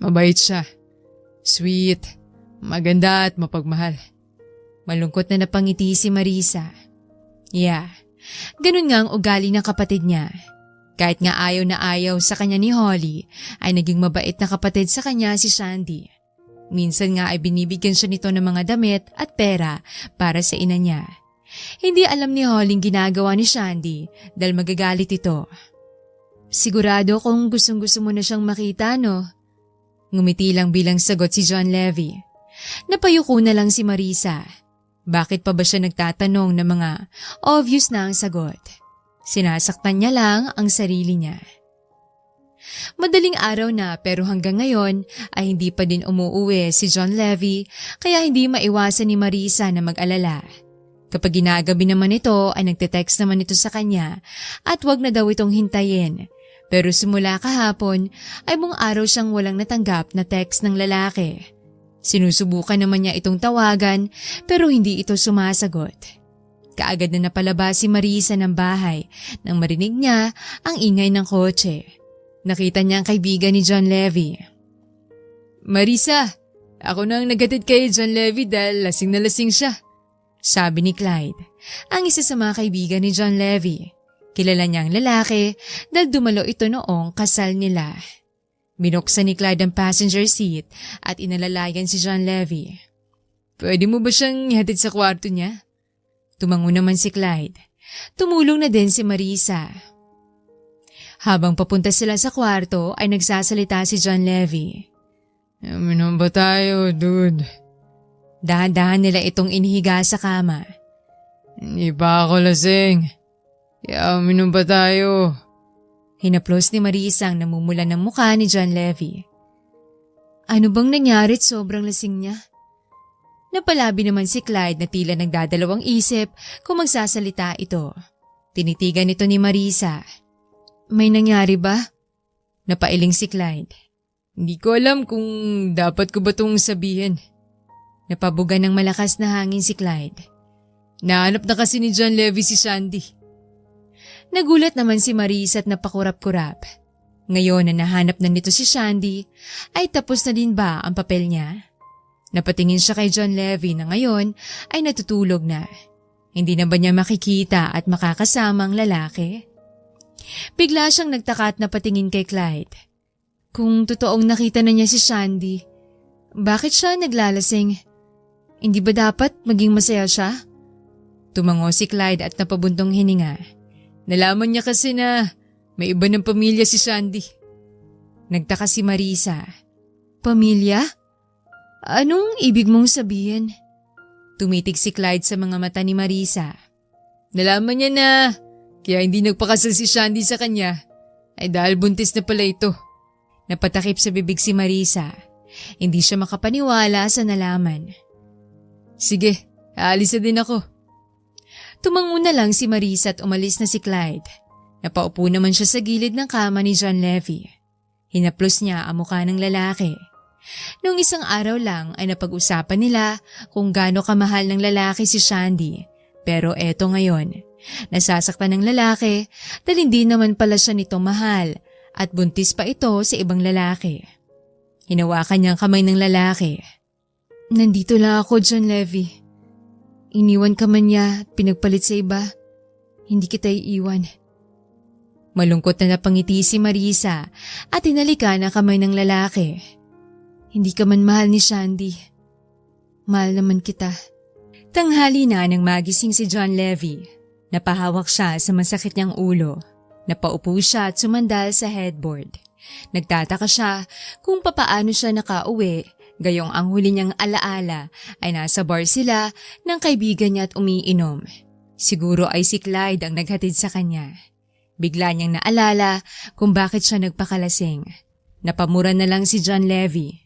Mabait siya. Sweet, maganda at mapagmahal. Malungkot na napangiti si Marisa. Yeah, ganun nga ang ugali ng kapatid niya. Kahit nga ayaw na ayaw sa kanya ni Holly, ay naging mabait na kapatid sa kanya si Shandy. Minsan nga ay binibigyan siya nito ng mga damit at pera para sa ina niya. Hindi alam ni Holly ang ginagawa ni Shandy dahil magagalit ito. Sigurado kung gustong-gusto mo na siyang makita, no? Ngumiti lang bilang sagot si John Levy. Napayuko na lang si Marisa. Bakit pa ba siya nagtatanong ng mga obvious na ang sagot? Sinasaktan niya lang ang sarili niya. Madaling araw na pero hanggang ngayon ay hindi pa din umuuwi si John Levy kaya hindi maiwasan ni Marisa na mag-alala. Kapag ginagabi naman ito ay nagte-text naman ito sa kanya at wag na daw itong hintayin. Pero simula kahapon ay buong araw siyang walang natanggap na text ng lalaki. Sinusubukan naman niya itong tawagan pero hindi ito sumasagot. Kaagad na napalabas si Marisa ng bahay nang marinig niya ang ingay ng kotse. Nakita niya ang kaibigan ni John Levy. Marisa, ako na ang nagatid kay John Levy dahil lasing na lasing siya. Sabi ni Clyde, ang isa sa mga kaibigan ni John Levy. Kilala niya ang lalaki dahil dumalo ito noong kasal nila. Binuksan ni Clyde ang passenger seat at inalalayan si John Levy. Pwede mo ba siyang ihatid sa kwarto niya? Tumango naman si Clyde. Tumulong na din si Marisa. Habang papunta sila sa kwarto ay nagsasalita si John Levy. Minom ba tayo, dude? Dahan-dahan nila itong inihiga sa kama. Hindi pa ako lasing. Kaya minom ba tayo? Hinaplos ni Marisa ang namumula ng mukha ni John Levy. Ano bang nangyarit sobrang lasing niya? Napalabi naman si Clyde na tila nagdadalawang isip kung magsasalita ito. Tinitigan ito ni Marisa. May nangyari ba? Napailing si Clyde. Hindi ko alam kung dapat ko ba itong sabihin. Napabuga ng malakas na hangin si Clyde. Nahanap na kasi ni John Levy si Shandy. Nagulat naman si Marisa at napakurap-kurap. Ngayon na nahanap na nito si Shandy, ay tapos na din ba ang papel niya? Napatingin siya kay John Levy na ngayon ay natutulog na. Hindi na ba niya makikita at makakasama ang lalaki? Bigla siyang nagtaka at napatingin kay Clyde. Kung totoong nakita na niya si Shandy, bakit siya naglalasing? Hindi ba dapat maging masaya siya? Tumango si Clyde at napabuntong hininga. Nalaman niya kasi na may iba ng pamilya si Shandy. Nagtaka si Marisa. Pamilya? Anong ibig mong sabihin? Tumitig si Clyde sa mga mata ni Marisa. Nalaman niya na kaya hindi nagpakasal si Shandy sa kanya ay dahil buntis na pala ito. Napatakip sa bibig si Marisa. Hindi siya makapaniwala sa nalaman. Sige, aalis na din ako. Tumango na lang si Marisa at umalis na si Clyde. Napaupo naman siya sa gilid ng kama ni John Levy. Hinaplos niya ang mukha ng lalaki. Noong isang araw lang ay napag-usapan nila kung gaano kamahal ng lalaki si Shandy. Pero eto ngayon, nasasaktan ng lalaki dahil hindi naman pala siya nito mahal at buntis pa ito sa ibang lalaki. Hinawakan niya ang kamay ng lalaki. Nandito lang ako, John Levy. Iniwan ka man niya at pinagpalit sa iba. Hindi kita iiwan. Malungkot na napangiti si Marisa at hinalikan ang kamay ng lalaki. Hindi ka man mahal ni Shandy. Mahal naman kita. Tanghali na nang magising si John Levy. Napahawak siya sa masakit niyang ulo. Napaupo siya at sumandal sa headboard. Nagtataka siya kung papaano siya nakauwi, gayong ang huli niyang alaala ay nasa bar sila ng kaibigan niya at umiinom. Siguro ay si Clyde ang naghatid sa kanya. Bigla niyang naalala kung bakit siya nagpakalasing. Napamura na lang si John Levy.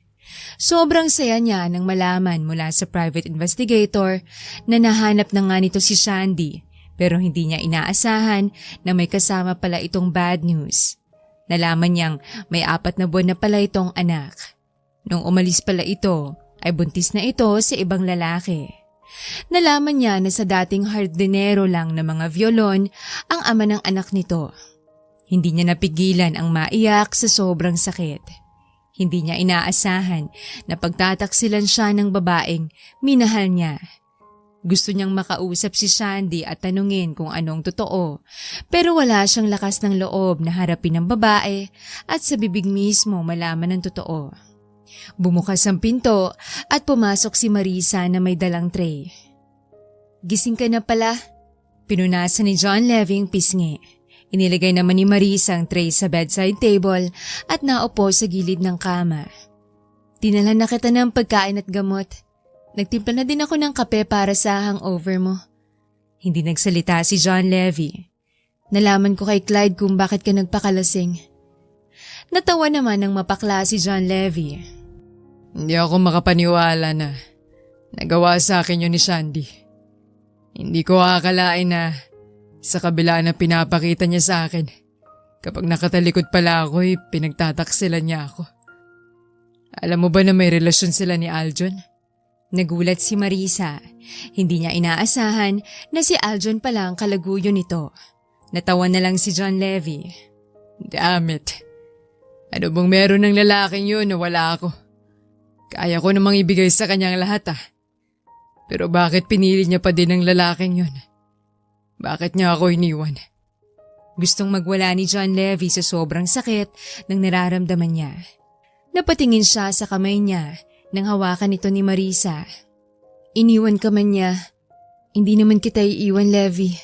Sobrang saya niya nang malaman mula sa private investigator na nahanap na nga nito si Shandy pero hindi niya inaasahan na may kasama pala itong bad news. Nalaman niyang may 4 na buwan na pala itong anak. Nung umalis pala ito ay buntis na ito sa ibang lalaki. Nalaman niya na sa dating hardinero lang na mga violon ang ama ng anak nito. Hindi niya napigilan ang maiyak sa sobrang sakit. Hindi niya inaasahan na pagtataksilan siya ng babaeng minahal niya. Gusto niyang makausap si Shandy at tanungin kung anong totoo, pero wala siyang lakas ng loob na harapin ang babae at sa bibig mismo malaman ang totoo. Bumukas ang pinto at pumasok si Marisa na may dalang tray. Gising ka na pala. Pinunasan ni John Levy ang pisngi. Inilagay naman ni Marisa ang tray sa bedside table at naupo sa gilid ng kama. Dinala na kita ng pagkain at gamot. Nagtimpla na din ako ng kape para sa hangover mo. Hindi nagsalita si John Levy. Nalaman ko kay Clyde kung bakit ka nagpakalasing. Natawa naman ng mapakla si John Levy. Hindi ako makapaniwala na nagawa sa akin yun ni Shandy. Hindi ko akalain na sa kabila na pinapakita niya sa akin, kapag nakatalikod pala ako pinagtataksilan niya ako. Alam mo ba na may relasyon sila ni Aljon? Nagulat si Marisa. Hindi niya inaasahan na si Aljon pala ang kalaguyo nito. Natawa na lang si John Levy. Damn it. Ano bang meron ng lalaking yun na wala ako? Kaya ko namang ibigay sa kanyang lahat Pero bakit pinili niya pa din ang lalaking yun? Bakit niya ako iniwan? Gustong magwala ni John Levy sa sobrang sakit ng nararamdaman niya. Napatingin siya sa kamay niya nang hawakan ito ni Marisa. Iniwan ka man niya. Hindi naman kita iiwan, Levy.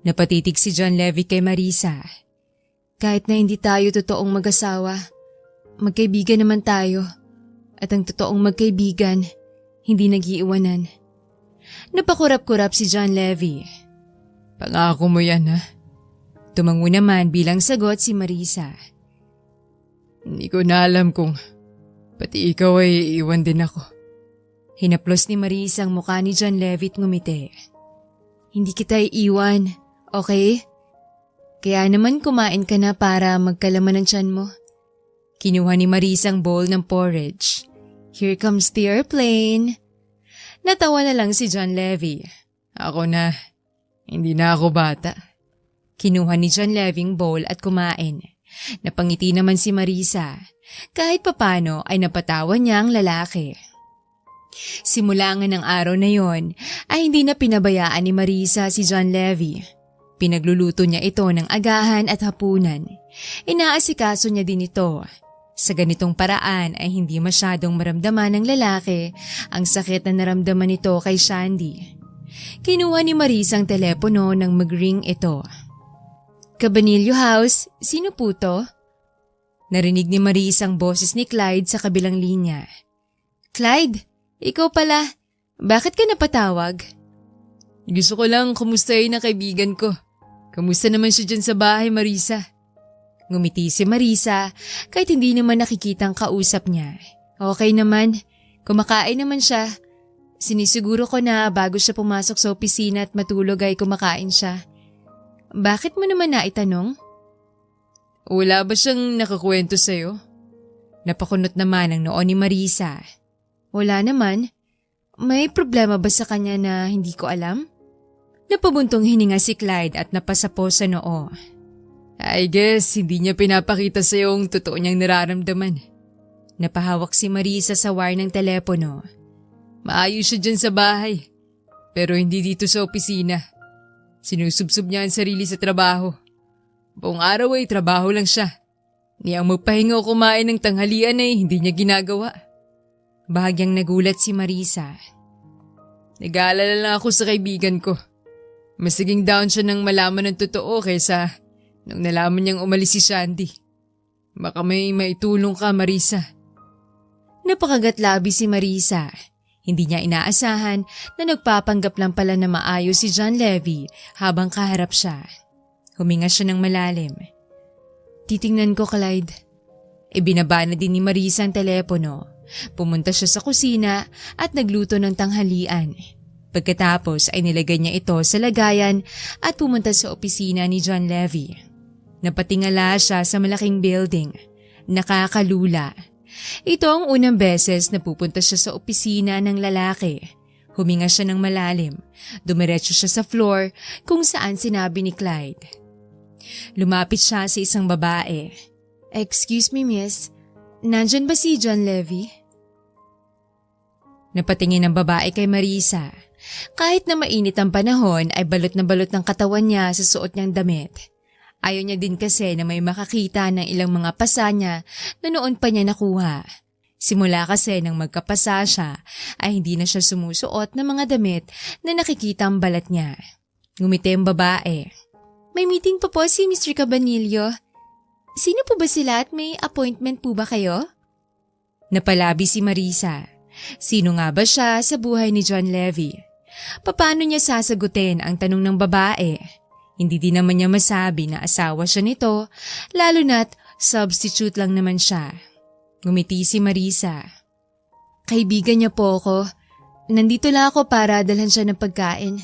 Napatitig si John Levy kay Marisa. Kahit na hindi tayo totoong mag-asawa, magkaibigan naman tayo. At ang totoong magkaibigan, hindi nag-iiwanan. Napakurap-kurap si John Levy. Pangako mo yan, ha? Tumango naman bilang sagot si Marisa. Hindi ko na alam kung pati ikaw ay iiwan din ako. Hinaplos ni Marisa ang mukha ni John Levy at ngumiti. Hindi kita iiwan, okay? Kaya naman kumain ka na para magkalaman ng tiyan mo. Kinuha ni Marisa ang bowl ng porridge. Here comes the airplane. Natawa na lang si John Levy. Ako na, hindi na ako bata. Kinuha ni John Levy ang bowl at kumain. Napangiti naman si Marisa. Kahit papano ay napatawa niya ang lalaki. Simula nga ng araw na yon ay hindi na pinabayaan ni Marisa si John Levy. Pinagluluto niya ito ng agahan at hapunan. Inaasikaso niya din ito. Sa ganitong paraan ay hindi masyadong maramdaman ng lalaki ang sakit na naramdaman nito kay Shandy. Kinuha ni Marisa ang telepono nang mag-ring ito. Cabanillo House, sino po to? Narinig ni Marisa ang boses ni Clyde sa kabilang linya. Clyde, ikaw pala. Bakit ka napatawag? Gusto ko lang kumustahin ang kaibigan ko. Kamusta naman siya dyan sa bahay, Marisa? Ngumiti si Marisa kahit hindi naman nakikitang kausap niya. Okay naman, kumakain naman siya. Sinisiguro ko na bago siya pumasok sa opisina at matulog ay kumakain siya. Bakit mo naman naitanong? Wala ba siyang nakakwento sa'yo? Napakunot naman ang noo ni Marisa. Wala naman. May problema ba sa kanya na hindi ko alam? Napabuntong hininga si Clyde at napasapo sa noo. I guess hindi niya pinapakita sa'yo ang totoo niyang nararamdaman. Napahawak si Marisa sa wire ng telepono. Maayos siya dyan sa bahay, pero hindi dito sa opisina. Sinusubsob niya ang sarili sa trabaho. Buong araw ay trabaho lang siya. Niyang magpahinga o kumain ng tanghalian ay hindi niya ginagawa. Bahagyang nagulat si Marisa. Nag-aalala lang ako sa kaibigan ko. Masiging down siya nang malaman ng totoo kaysa nung nalaman niyang umalis si Shandy. Baka may maitulong ka, Marisa. Napakagatlabi si Marisa. Hindi niya inaasahan na nagpapanggap lang pala na maayos si John Levy habang kaharap siya. Huminga siya ng malalim. Titingnan ko, Clyde. Ibinaba na din ni Marisa ang telepono. Pumunta siya sa kusina at nagluto ng tanghalian. Pagkatapos ay nilagay niya ito sa lagayan at pumunta sa opisina ni John Levy. Napatingala siya sa malaking building. Nakakalula. Ito ang unang beses na pupunta siya sa opisina ng lalaki. Huminga siya ng malalim. Dumiretso siya sa floor kung saan sinabi ni Clyde. Lumapit siya sa isang babae. Excuse me, miss. Nandyan ba si John Levy? Napatingin ang babae kay Marisa. Kahit na mainit ang panahon ay balot na balot ng katawan niya sa suot niyang damit. Ayaw niya din kasi na may makakita ng ilang mga pasa niya na noon pa niya nakuha. Simula kasi nang magkapasa siya ay hindi na siya sumusuot ng mga damit na nakikita ang balat niya. Ngumiti ang babae. May meeting pa po si Mr. Cabanillo. Sino po ba sila at may appointment po ba kayo? Napalabi si Marisa. Sino nga ba siya sa buhay ni John Levy? Paano niya sasagutin ang tanong ng babae? Hindi din naman niya masabi na asawa siya nito, lalo na't substitute lang naman siya. Ngumiti si Marisa. Kaibigan niya po ako. Nandito lang ako para dalhan siya ng pagkain.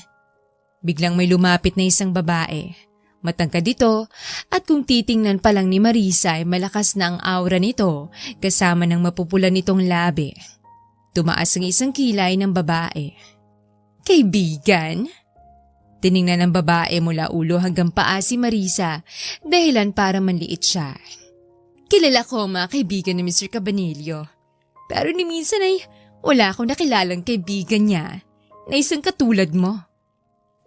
Biglang may lumapit na isang babae. Matangkad ito at kung titingnan pa lang ni Marisa ay malakas na ang aura nito kasama ng mapupulan nitong labi. Tumaas ang isang kilay ng babae. Kaibigan? Tiningnan ng babae mula ulo hanggang paa si Marisa dahilan para manliit siya. Kilala ko ang mga kaibigan ni Mr. Cabanillo. Pero ni minsan ay wala akong nakilalang kaibigan niya na isang katulad mo.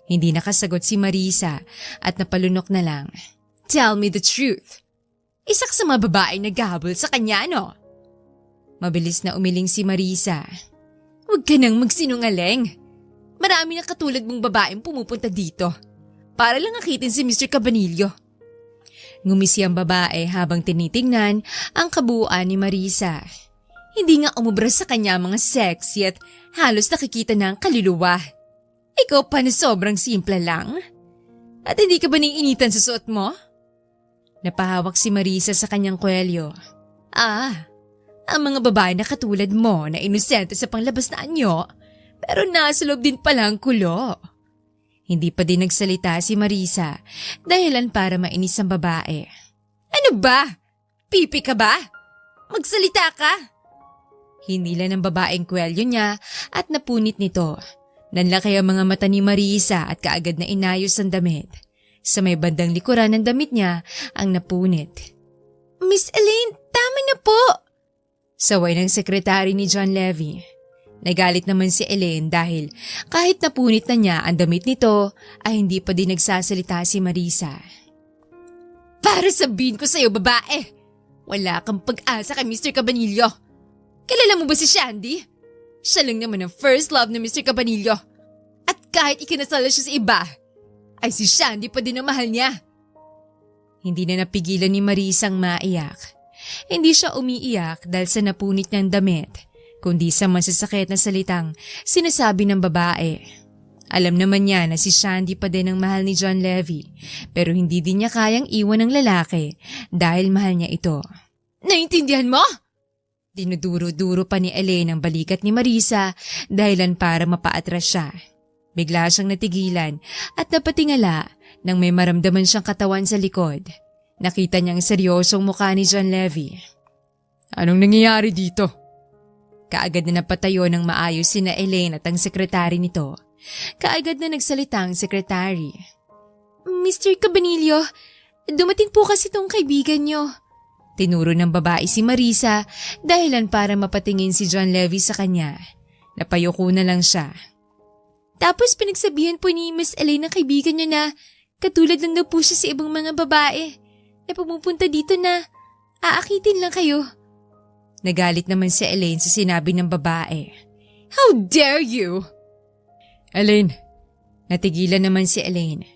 Hindi nakasagot si Marisa at napalunok na lang. Tell me the truth. Isa ka sa mga babae naghahabol sa kanya, no? Mabilis na umiling si Marisa. Huwag ka nang magsinungaling. Marami na katulad mong babaeng pumupunta dito para lang akitin si Mr. Cabanillo. Ngumisi ang babae habang tinitingnan ang kabuuan ni Marisa. Hindi nga umubra sa kanya mga sexy at halos nakikita na ang kaluluwa. Ikaw pa na sobrang simple lang? At hindi ka ba naiinitan sa suot mo? Napahawak si Marisa sa kanyang kwelyo. Ang mga babae na katulad mo na inosente sa panglabas na anyo, pero nasa loob din pala ang kulo. Hindi pa din nagsalita si Marisa dahilan para mainis ang babae. Ano ba? Pipi ka ba? Magsalita ka! Hinila ng babaeng kwelyo niya at napunit nito. Nanlaki ang mga mata ni Marisa at kaagad na inayos ang damit. Sa may bandang likuran ng damit niya ang napunit. Miss Elaine, tama na po! Saway ng sekretary ni John Levy. Nagalit naman si Elaine dahil kahit napunit na niya ang damit nito ay hindi pa din nagsasalita si Marisa. Para sabihin ko sa'yo, babae, wala kang pag-asa kay Mr. Cabanillo. Kilala mo ba si Shandy? Siya lang naman ang first love ni Mr. Cabanillo. At kahit ikinasal siya sa iba, ay si Shandy pa din ang mahal niya. Hindi na napigilan ni Marisa ang maiyak. Hindi siya umiiyak dahil sa napunit niyang damit, kundi sa masasakit na salitang sinasabi ng babae. Alam naman niya na si Shandy pa din ang mahal ni John Levy, pero hindi din niya kayang iwan ng lalaki dahil mahal niya ito. Naintindihan mo? Dinuduro-duro pa ni Elaine ang balikat ni Marisa dahilan para mapaatras siya. Bigla siyang natigilan at napatingala nang may maramdaman siyang katawan sa likod. Nakita niyang seryosong mukha ni John Levy. Anong nangyayari dito? Kaagad na napatayo ng maayos sina Elaine at ang sekretary nito. Kaagad na nagsalita ang sekretary. Mr. Cabanillo, dumating po kasi tong kaibigan niyo. Tinuro ng babae si Marisa dahilan para mapatingin si John Levy sa kanya. Napayuko na lang siya. Tapos pinagsabihan po ni Miss Elaine na kaibigan niya na katulad lang daw po siya sa ibang mga babae na pumupunta dito na aakitin lang kayo. Nagalit naman si Elaine sa sinabi ng babae. How dare you! Elaine, Natigilan naman si Elaine.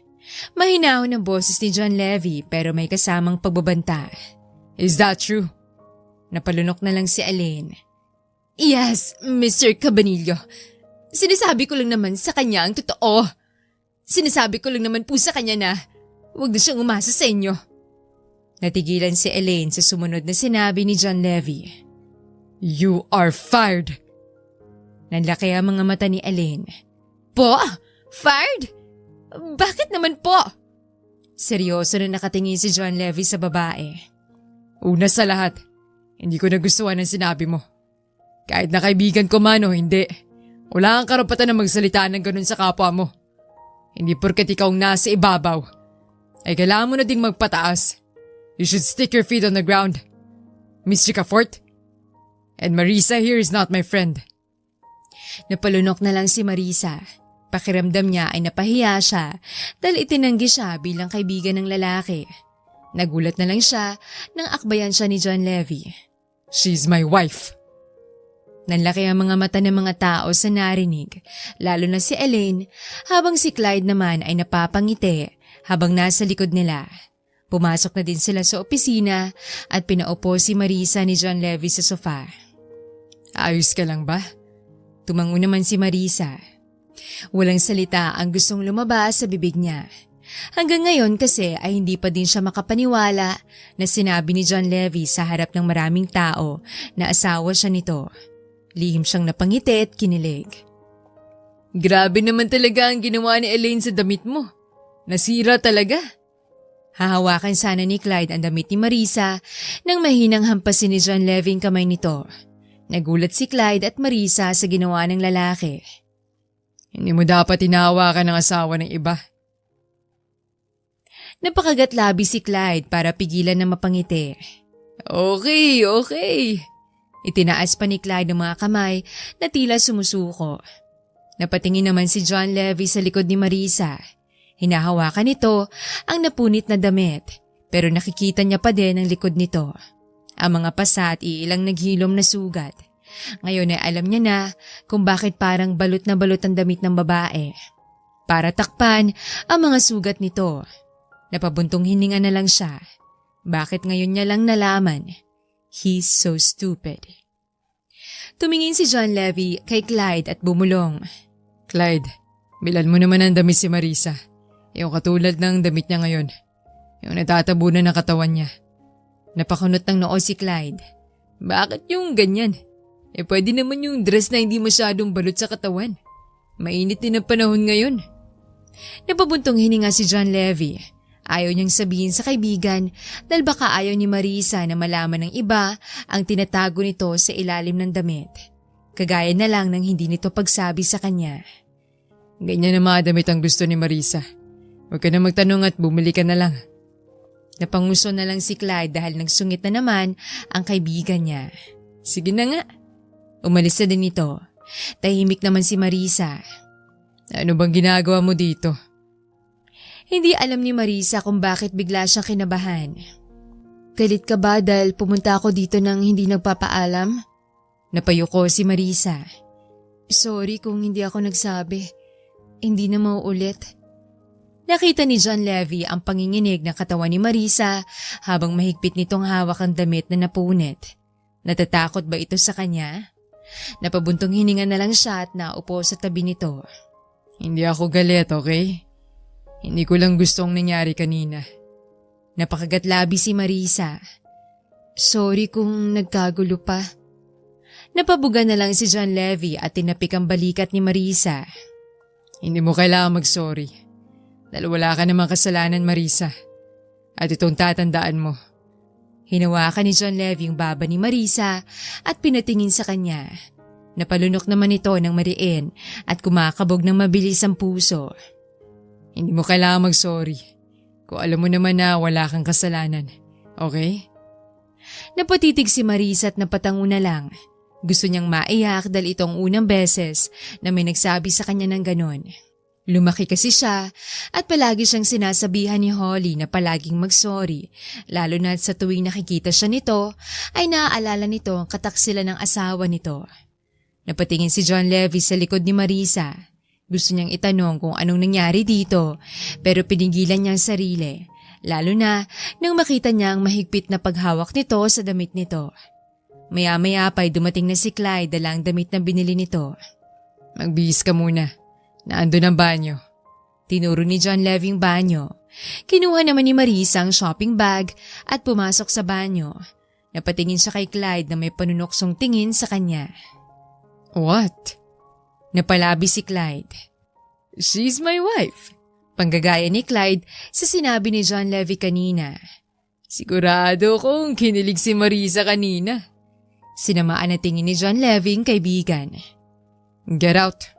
Mahinahon ang boses ni John Levy pero may kasamang pagbabanta. is that true? Napalunok na lang si Elaine. Yes, Mr. Cabanillo. Sinasabi ko lang naman sa kanya ang totoo. Sinasabi ko lang naman po sa kanya na huwag na siyang umasa sa inyo. Natigilan si Elaine sa sumunod na sinabi ni John Levy. You are fired! Nanlaki ang mga mata ni Elaine. Po? Fired? Bakit naman po? Seryoso na nakatingin si John Levy sa babae. Una sa lahat, hindi ko nagustuhan ang sinabi mo. Kahit na kaibigan ko man o hindi, wala kang karapatan na magsalita ng ganun sa kapwa mo. Hindi porket ikaw ang nasa ibabaw, ay kailangan mo na ding magpataas. You should stick your feet on the ground. Miss Chicafort? And Marisa here is not my friend. Napalunok na lang si Marisa. Pakiramdam niya ay napahiya siya dahil itinanggi siya bilang kaibigan ng lalaki. Nagulat na lang siya nang akbayan siya ni John Levy. She's my wife. Nanlaki ang mga mata ng mga tao sa narinig, lalo na si Elaine, habang si Clyde naman ay napapangiti habang nasa likod nila. Pumasok na din sila sa opisina at pinaupo si Marisa ni John Levy sa sofa. Ayos ka lang ba? Tumango naman si Marisa. Walang salita ang gustong lumabas sa bibig niya. Hanggang ngayon kasi ay hindi pa din siya makapaniwala na sinabi ni John Levy sa harap ng maraming tao na asawa siya nito. Lihim siyang napangiti at kinilig. Grabe naman talaga ang ginawa ni Elaine sa damit mo. Nasira talaga. Hahawakan sana ni Clyde ang damit ni Marisa nang mahinang hampasin ni John Levy ang kamay nito. Nagulat si Clyde at Marisa sa ginawa ng lalaki. Hindi mo dapat hinahawakan ng asawa ng iba. Napakagat-labi si Clyde para pigilan na mapangiti. Okay. Itinaas pa ni Clyde ang mga kamay na tila sumusuko. Napatingin naman si John Levy sa likod ni Marisa. Hinahawakan nito ang napunit na damit pero nakikita niya pa din ang likod nito. Ang mga pasa at iilang naghilom na sugat. Ngayon ay alam niya na kung bakit parang balot na balot ang damit ng babae. Para takpan ang mga sugat nito. Napabuntong hininga na lang siya. Bakit ngayon niya lang nalaman? He's so stupid. Tumingin si John Levy kay Clyde at bumulong. Clyde, bilan mo naman ang damit si Marisa. Yung katulad ng damit niya ngayon. Yung natatabunan ng katawan niya. Napakunot ng noo si Clyde. Bakit yung ganyan? Pwede naman yung dress na hindi masyadong balot sa katawan. Mainit din ang panahon ngayon. Napabuntong hininga si John Levy. Ayaw niyang sabihin sa kaibigan dahil baka ayaw ni Marisa na malaman ng iba ang tinatago nito sa ilalim ng damit. Kagaya na lang ng hindi nito pagsabi sa kanya. Ganyan na mga damit ang gusto ni Marisa. Huwag ka na magtanong at bumili ka na lang. Napanguso na lang si Clyde dahil nagsungit na naman ang kaibigan niya. Sige na nga. Umalis na din ito. Tahimik naman si Marisa. Ano bang ginagawa mo dito? Hindi alam ni Marisa kung bakit bigla siyang kinabahan. Galit ka ba dahil pumunta ako dito nang hindi nagpapaalam? Napayuko si Marisa. Sorry kung hindi ako nagsabi. Hindi na mauulit. Nakita ni John Levy ang panginginig ng katawan ni Marisa habang mahigpit nitong hawak ang damit na napunit. Natatakot ba ito sa kanya? Napabuntong hininga na lang siya at naupo sa tabi nito. Hindi ako galit, okay? Hindi ko lang gustong nangyari kanina. Napakagatlabi si Marisa. Sorry kung nagkagulo pa. Napabuga na lang si John Levy at tinapik ang balikat ni Marisa. Hindi mo kailangan mag-sorry. Dahil wala ka namang kasalanan, Marisa. At itong tatandaan mo. Hinawakan ni John Levy yung baba ni Marisa at pinatingin sa kanya. Napalunok naman ito ng mariin at kumakabog ng mabilis ang puso. Hindi mo kailangan mag-sorry. Kung alam mo naman na wala kang kasalanan. Okay? Napatitig si Marisa at napatango na lang. Gusto niyang maiyak dahil itong unang beses na may nagsabi sa kanya ng ganon. Lumaki kasi siya at palagi siyang sinasabihan ni Holly na palaging mag-sorry, lalo na sa tuwing nakikita siya nito ay naaalala nito ang kataksilan ng asawa nito. Napatingin si John Levy sa likod ni Marisa. Gusto niyang itanong kung anong nangyari dito pero pinigilan niya ang sarili, lalo na nang makita niya ang mahigpit na paghawak nito sa damit nito. Maya-maya pa'y dumating na si Clyde dala ang damit na binili nito. Magbihis ka muna. Naandun ang banyo. Tinuro ni John Levy ang banyo. Kinuha naman ni Marisa ang shopping bag at pumasok sa banyo. Napatingin siya kay Clyde na may panunuksong tingin sa kanya. What? Napalabi si Clyde. She's my wife. Panggagaya ni Clyde sa sinabi ni John Levy kanina. Sigurado kong kinilig si Marisa kanina. Sinamaan na tingin ni John Levy ang kaibigan. Get out.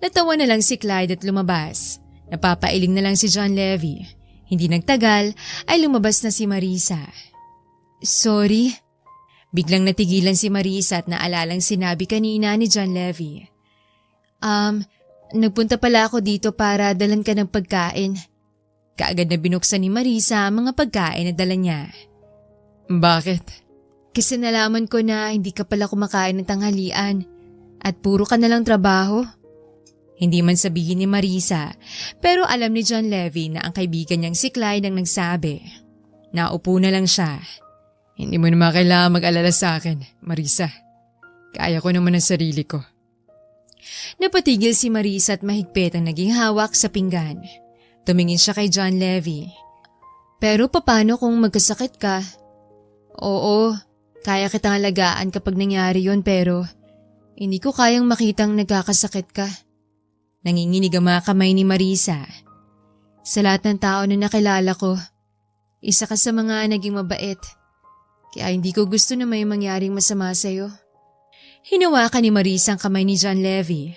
Natawa na lang si Clyde at lumabas. Napapailing na lang si John Levy. Hindi nagtagal ay lumabas na si Marisa. Sorry. Biglang natigilan si Marisa at naalalang sinabi kanina ni John Levy. Nagpunta pala ako dito para dalan ka ng pagkain. Kaagad na binuksan ni Marisa ang mga pagkain na dala niya. Bakit? Kasi nalaman ko na hindi ka pala kumakain ng tanghalian at puro ka na lang trabaho. Hindi man sabihin ni Marisa, pero alam ni John Levy na ang kaibigan niyang si Clyde ang nagsabi. Naupo na lang siya. Hindi mo naman kailangan mag-alala sa akin, Marisa. Kaya ko naman ang sarili ko. Napatigil si Marisa at mahigpit ang naging hawak sa pinggan. Tumingin siya kay John Levy. Pero paano kung magkasakit ka? Oo, kaya kitang alagaan kapag nangyari yon pero hindi ko kayang makitang nagkakasakit ka. Nanginginig ang mga kamay ni Marisa. Sa lahat ng tao na nakilala ko, isa ka sa mga naging mabait. Kaya hindi ko gusto na may mangyaring masama sa'yo. Hinawakan ni Marisa ang kamay ni John Levy.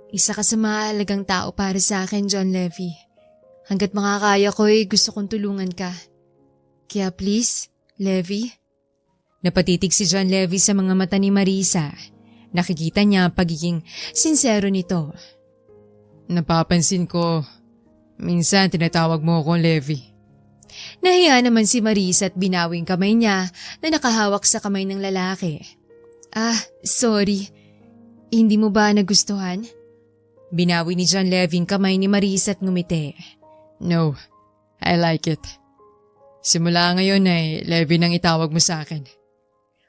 Isa ka sa mahalagang tao para sa akin, John Levy. Hanggat makakaya ko gusto kong tulungan ka. Kaya please, Levy. Napatitig si John Levy sa mga mata ni Marisa. Nakikita niya ang pagiging sincero nito. Napapansin ko, minsan tinatawag mo akong Levy. Nahiya naman si Marisa at binawing kamay niya na nakahawak sa kamay ng lalaki. Sorry. Hindi mo ba nagustuhan? Binawi ni John Levy ang kamay ni Marisa at ngumiti. No, I like it. Simula ngayon ay Levy nang itawag mo sa akin.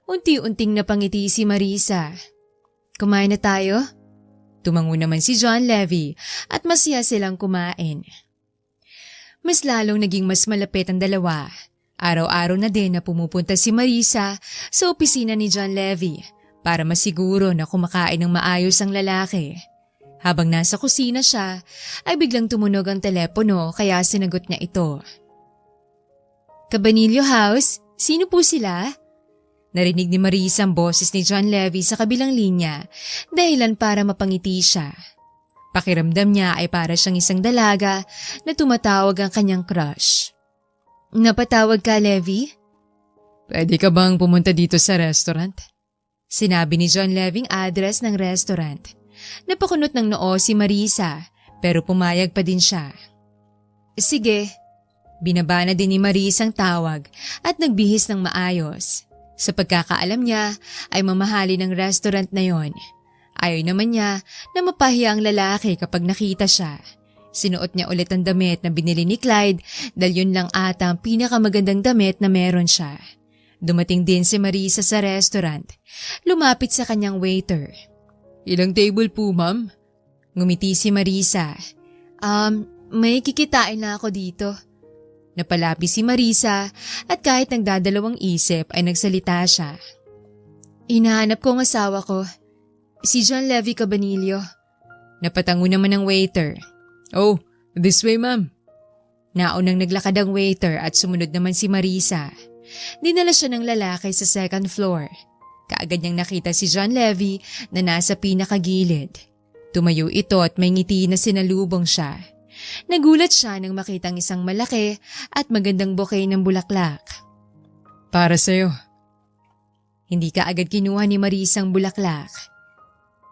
Unti-unting napangiti si Marisa. Kumain na tayo? Tumango naman si John Levy at masaya silang kumain. Mas lalong naging mas malapit ang dalawa. Araw-araw na din na pumupunta si Marisa sa opisina ni John Levy para masiguro na kumakain ng maayos ang lalaki. Habang nasa kusina siya, ay biglang tumunog ang telepono kaya sinagot niya ito. Cabanillo House? Sino po sila? Narinig ni Marisa ang boses ni John Levy sa kabilang linya, dahilan para mapangiti siya. Pakiramdam niya ay para siyang isang dalaga na tumatawag ang kanyang crush. Napatawag ka, Levi? Pwede ka bang pumunta dito sa restaurant? Sinabi ni John Levy ang address ng restaurant. Napakunot ng noo si Marisa pero pumayag pa din siya. Sige. Binaba na din ni Marisa ang tawag at nagbihis ng maayos. Sa pagkakaalam niya ay mamahali ng restaurant na yon. Ayaw naman niya na mapahiya ang lalaki kapag nakita siya. Sinuot niya ulit ang damit na binili ni Clyde dahil yun lang ata ang pinakamagandang damit na meron siya. Dumating din si Marisa sa restaurant. Lumapit sa kanyang waiter. Ilang table po, ma'am? Ngumiti si Marisa. May kikitain na ako dito. Napalapi si Marisa at kahit nagdadalawang isip ay nagsalita siya. Hinahanap ko ang asawa ko, si John Levy Cabanillo. Napatango naman ng waiter. Oh, this way, ma'am. Naunang naglakad ang waiter at sumunod naman si Marisa. Dinala siya ng lalaki sa second floor. Kaagad niyang nakita si John Levy na nasa pinakagilid. Tumayo ito at may ngiti na sinalubong siya. Nagulat siya nang makitang isang malaki at magandang bouquet ng bulaklak. Para sa'yo. Hindi kaagad kinuha ni Marisa ang bulaklak.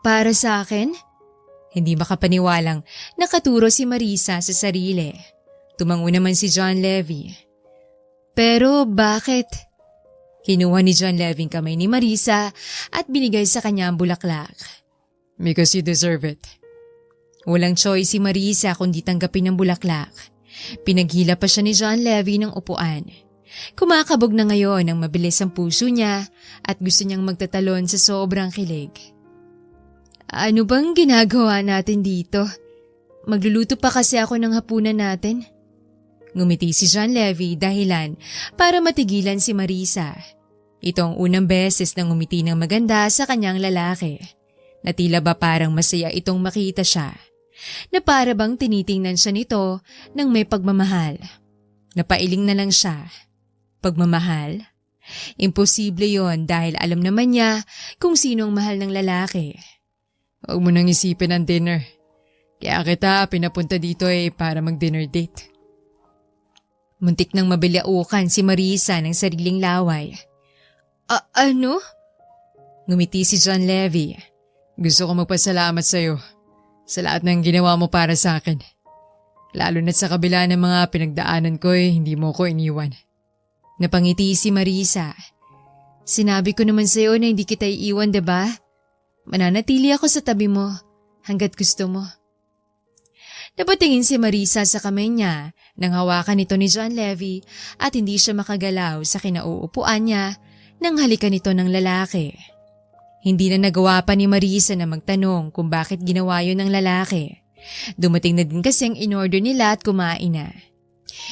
Para sa akin? Hindi makapaniwalang nakaturo si Marisa sa sarili. Tumango naman si John Levy. Pero bakit? Kinuha ni John Levy ang kamay ni Marisa at binigay sa kanya ang bulaklak. Because you deserve it. Walang choice si Marisa kundi tanggapin ang bulaklak. Pinaghila pa siya ni John Levy ng upuan. Kumakabog na ngayon ang mabilis ang puso niya at gusto niyang magtatalon sa sobrang kilig. Ano bang ginagawa natin dito? Magluluto pa kasi ako ng hapunan natin. Ngumiti si John Levy dahilan para matigilan si Marisa. Ito ang unang beses na ngumiti ng maganda sa kanyang lalaki. Na tila ba parang masaya itong makita siya. Na para bang tinitingnan siya nito ng may pagmamahal. Napailing na lang siya. Pagmamahal? Imposible yon dahil alam naman niya kung sino ang mahal ng lalaki. Huwag mo nang isipin ang dinner. Kaya kita pinapunta dito para mag-dinner date. Muntik nang mabilyaukan si Marisa ng sariling laway. Ano? Ngumiti si John Levy. Gusto ko magpasalamat sa'yo sa lahat ng ginawa mo para sa akin. Lalo na sa kabila ng mga pinagdaanan ko hindi mo ko iniwan. Napangiti si Marisa. Sinabi ko naman sa'yo na hindi kita iiwan, diba? Mananatili ako sa tabi mo hanggat gusto mo. Napatingin si Marisa sa kamay niya nang hawakan ito ni John Levy at hindi siya makagalaw sa kinauupuan niya nang halikan ito ng lalaki. Hindi na nagawa pa ni Marisa na magtanong kung bakit ginawa yun ng lalaki. Dumating na din kasi ang in-order nila at kumain na.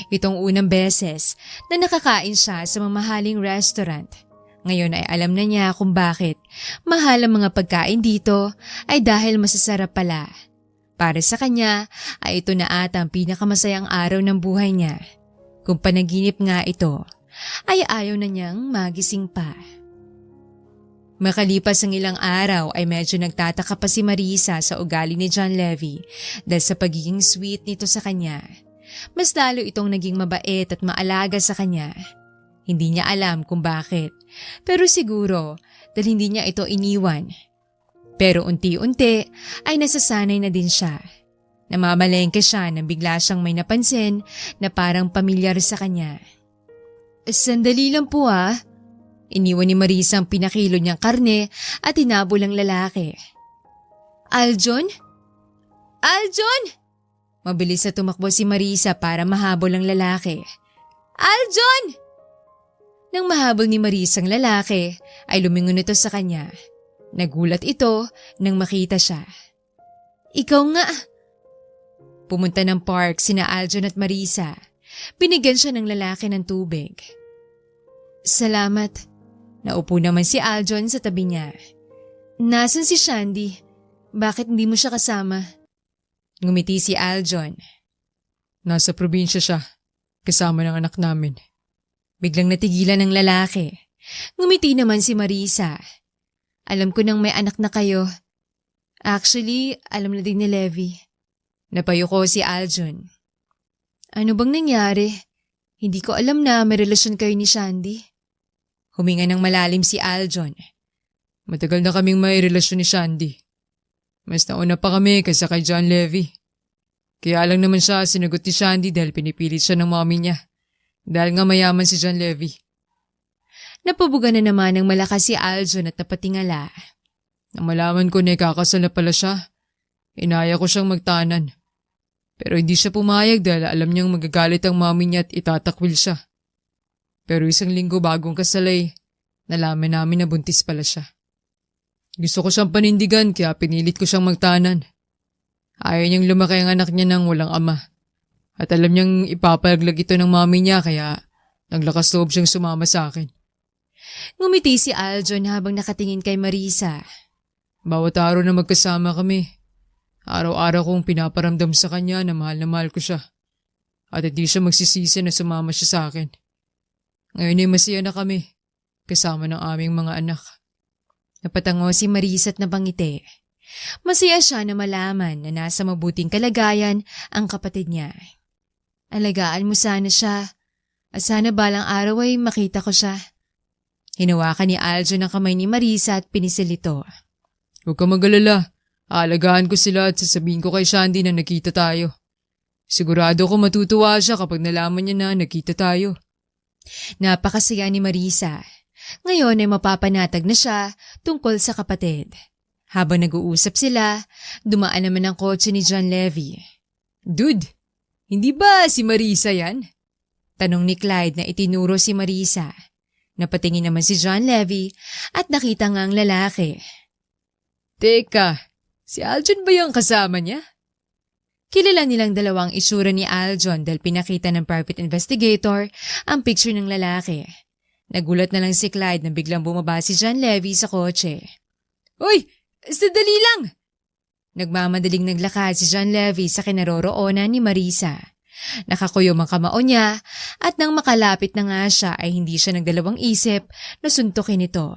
Itong unang beses na nakakain siya sa mamahaling restaurant. Ngayon ay alam na niya kung bakit mahal ang mga pagkain dito ay dahil masasarap pala. Para sa kanya ay ito na ata ang pinakamasayang araw ng buhay niya. Kung panaginip nga ito, ay ayaw na niyang magising pa. Makalipas ang ilang araw ay medyo nagtataka pa si Marisa sa ugali ni John Levy dahil sa pagiging sweet nito sa kanya. Mas lalo itong naging mabait at maalaga sa kanya. Hindi niya alam kung bakit, pero siguro dahil hindi niya ito iniwan. Pero unti-unti ay nasasanay na din siya. Namamalengke siya nang bigla siyang may napansin na parang pamilyar sa kanya. Sandali lang po Iniwan ni Marisa ang pinakilo niyang karne at hinabol ang lalaki. Aljon? Aljon! Mabilis na tumakbo si Marisa para mahabol ang lalaki. Aljon! Nang mahabol ni Marisa ang lalaki, ay lumingon ito sa kanya. Nagulat ito nang makita siya. Ikaw nga. Pumunta ng park sina Aljon at Marisa. Binigyan siya ng lalaki ng tubig. Salamat. Naupo naman si Aljon sa tabi niya. Nasaan si Shandy? Bakit hindi mo siya kasama? Ngumiti si Aljon. Nasa probinsya siya, kasama ng anak namin. Biglang natigilan ng lalaki. Ngumiti naman si Marisa. Alam ko nang may anak na kayo. Actually, alam na din ni Levy. Napayuko si Aljon. Ano bang nangyari? Hindi ko alam na may relasyon kayo ni Shandy. Huminga ng malalim si Aljon. Matagal na kaming may relasyon ni Shandy. Mas nauna pa kami kaysa kay John Levy. Kaya lang naman siya sinagot ni Shandy dahil pinipilit siya ng mommy niya. Dahil nga mayaman si John Levy. Napabuga na naman ng malakas si Aljon at napatingala. Nang malaman ko na ikakasal na pala siya, inaya ko siyang magtanan. Pero hindi siya pumayag dahil alam niyang magagalit ang mommy niya at itatakwil siya. Pero isang linggo bagong kasalay, nalaman namin na buntis pala siya. Gusto ko siyang panindigan kaya pinilit ko siyang magtanan. Ayaw niyang lumaki ang anak niya nang walang ama. At alam niyang ipapalaglag ito ng mommy niya kaya naglakas loob siyang sumama sa akin. Ngumiti si Aljon habang nakatingin kay Marisa. Bawat araw na magkasama kami, araw-araw kong pinaparamdam sa kanya na mahal ko siya. At hindi siya magsisisi na sumama siya sa akin. Ngayon ay masaya na kami, kasama ng aming mga anak. Napatango si Marisa at napangiti. Masaya siya na malaman na nasa mabuting kalagayan ang kapatid niya. Alagaan mo sana siya at sana balang araw ay makita ko siya. Hinawakan ni Aljon ang kamay ni Marisa at pinisil ito. Huwag ka mag-alala. Aalagaan ko sila at sasabihin ko kay Shandy na nakita tayo. Sigurado ko matutuwa siya kapag nalaman niya na nakita tayo. Napakasaya ni Marisa. Ngayon ay mapapanatag na siya tungkol sa kapatid. Habang nag-uusap sila, dumaan naman ang kotse ni John Levy. Dude, hindi ba si Marisa yan? Tanong ni Clyde na itinuro si Marisa. Napatingin naman si John Levy at nakita nga ang lalaki. Teka, si Aljon ba yung kasama niya? Kilala nilang dalawang itsura ni Aljon dahil pinakita ng private investigator ang picture ng lalaki. Nagulat na lang si Clyde na biglang bumaba si John Levy sa kotse. Uy, sadali lang! Nagmamadaling naglakad si John Levy sa kinaroroonan ni Marisa. Nakakuyom ang kamao niya at nang makalapit na nga siya ay hindi siya nagdalawang isip na suntukin ito.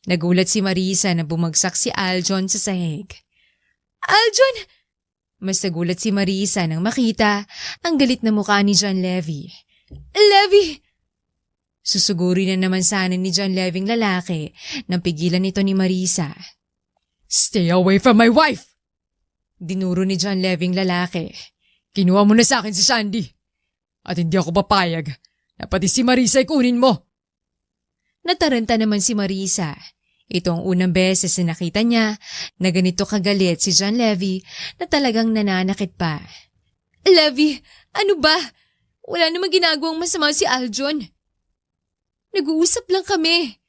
Nagulat si Marisa na bumagsak si Aljon sa sahig. Aljon! Mas nagulat si Marisa nang makita ang galit na mukha ni John Levy. Levy! Susuguri na naman sana ni John Levy ang lalaki nang pigilan ito ni Marisa. Stay away from my wife! Dinuro ni John Levy ang lalaki. Kinuha mo na sa akin si Shandy. At hindi ako papayag na pati si Marisa ay kunin mo. Nataranta naman si Marisa. Ito ang unang beses na nakita niya na ganito kagalit si John Levy na talagang nananakit pa. Levy, ano ba? Wala namang ginagawang masama si Aljon. Nag-uusap lang kami.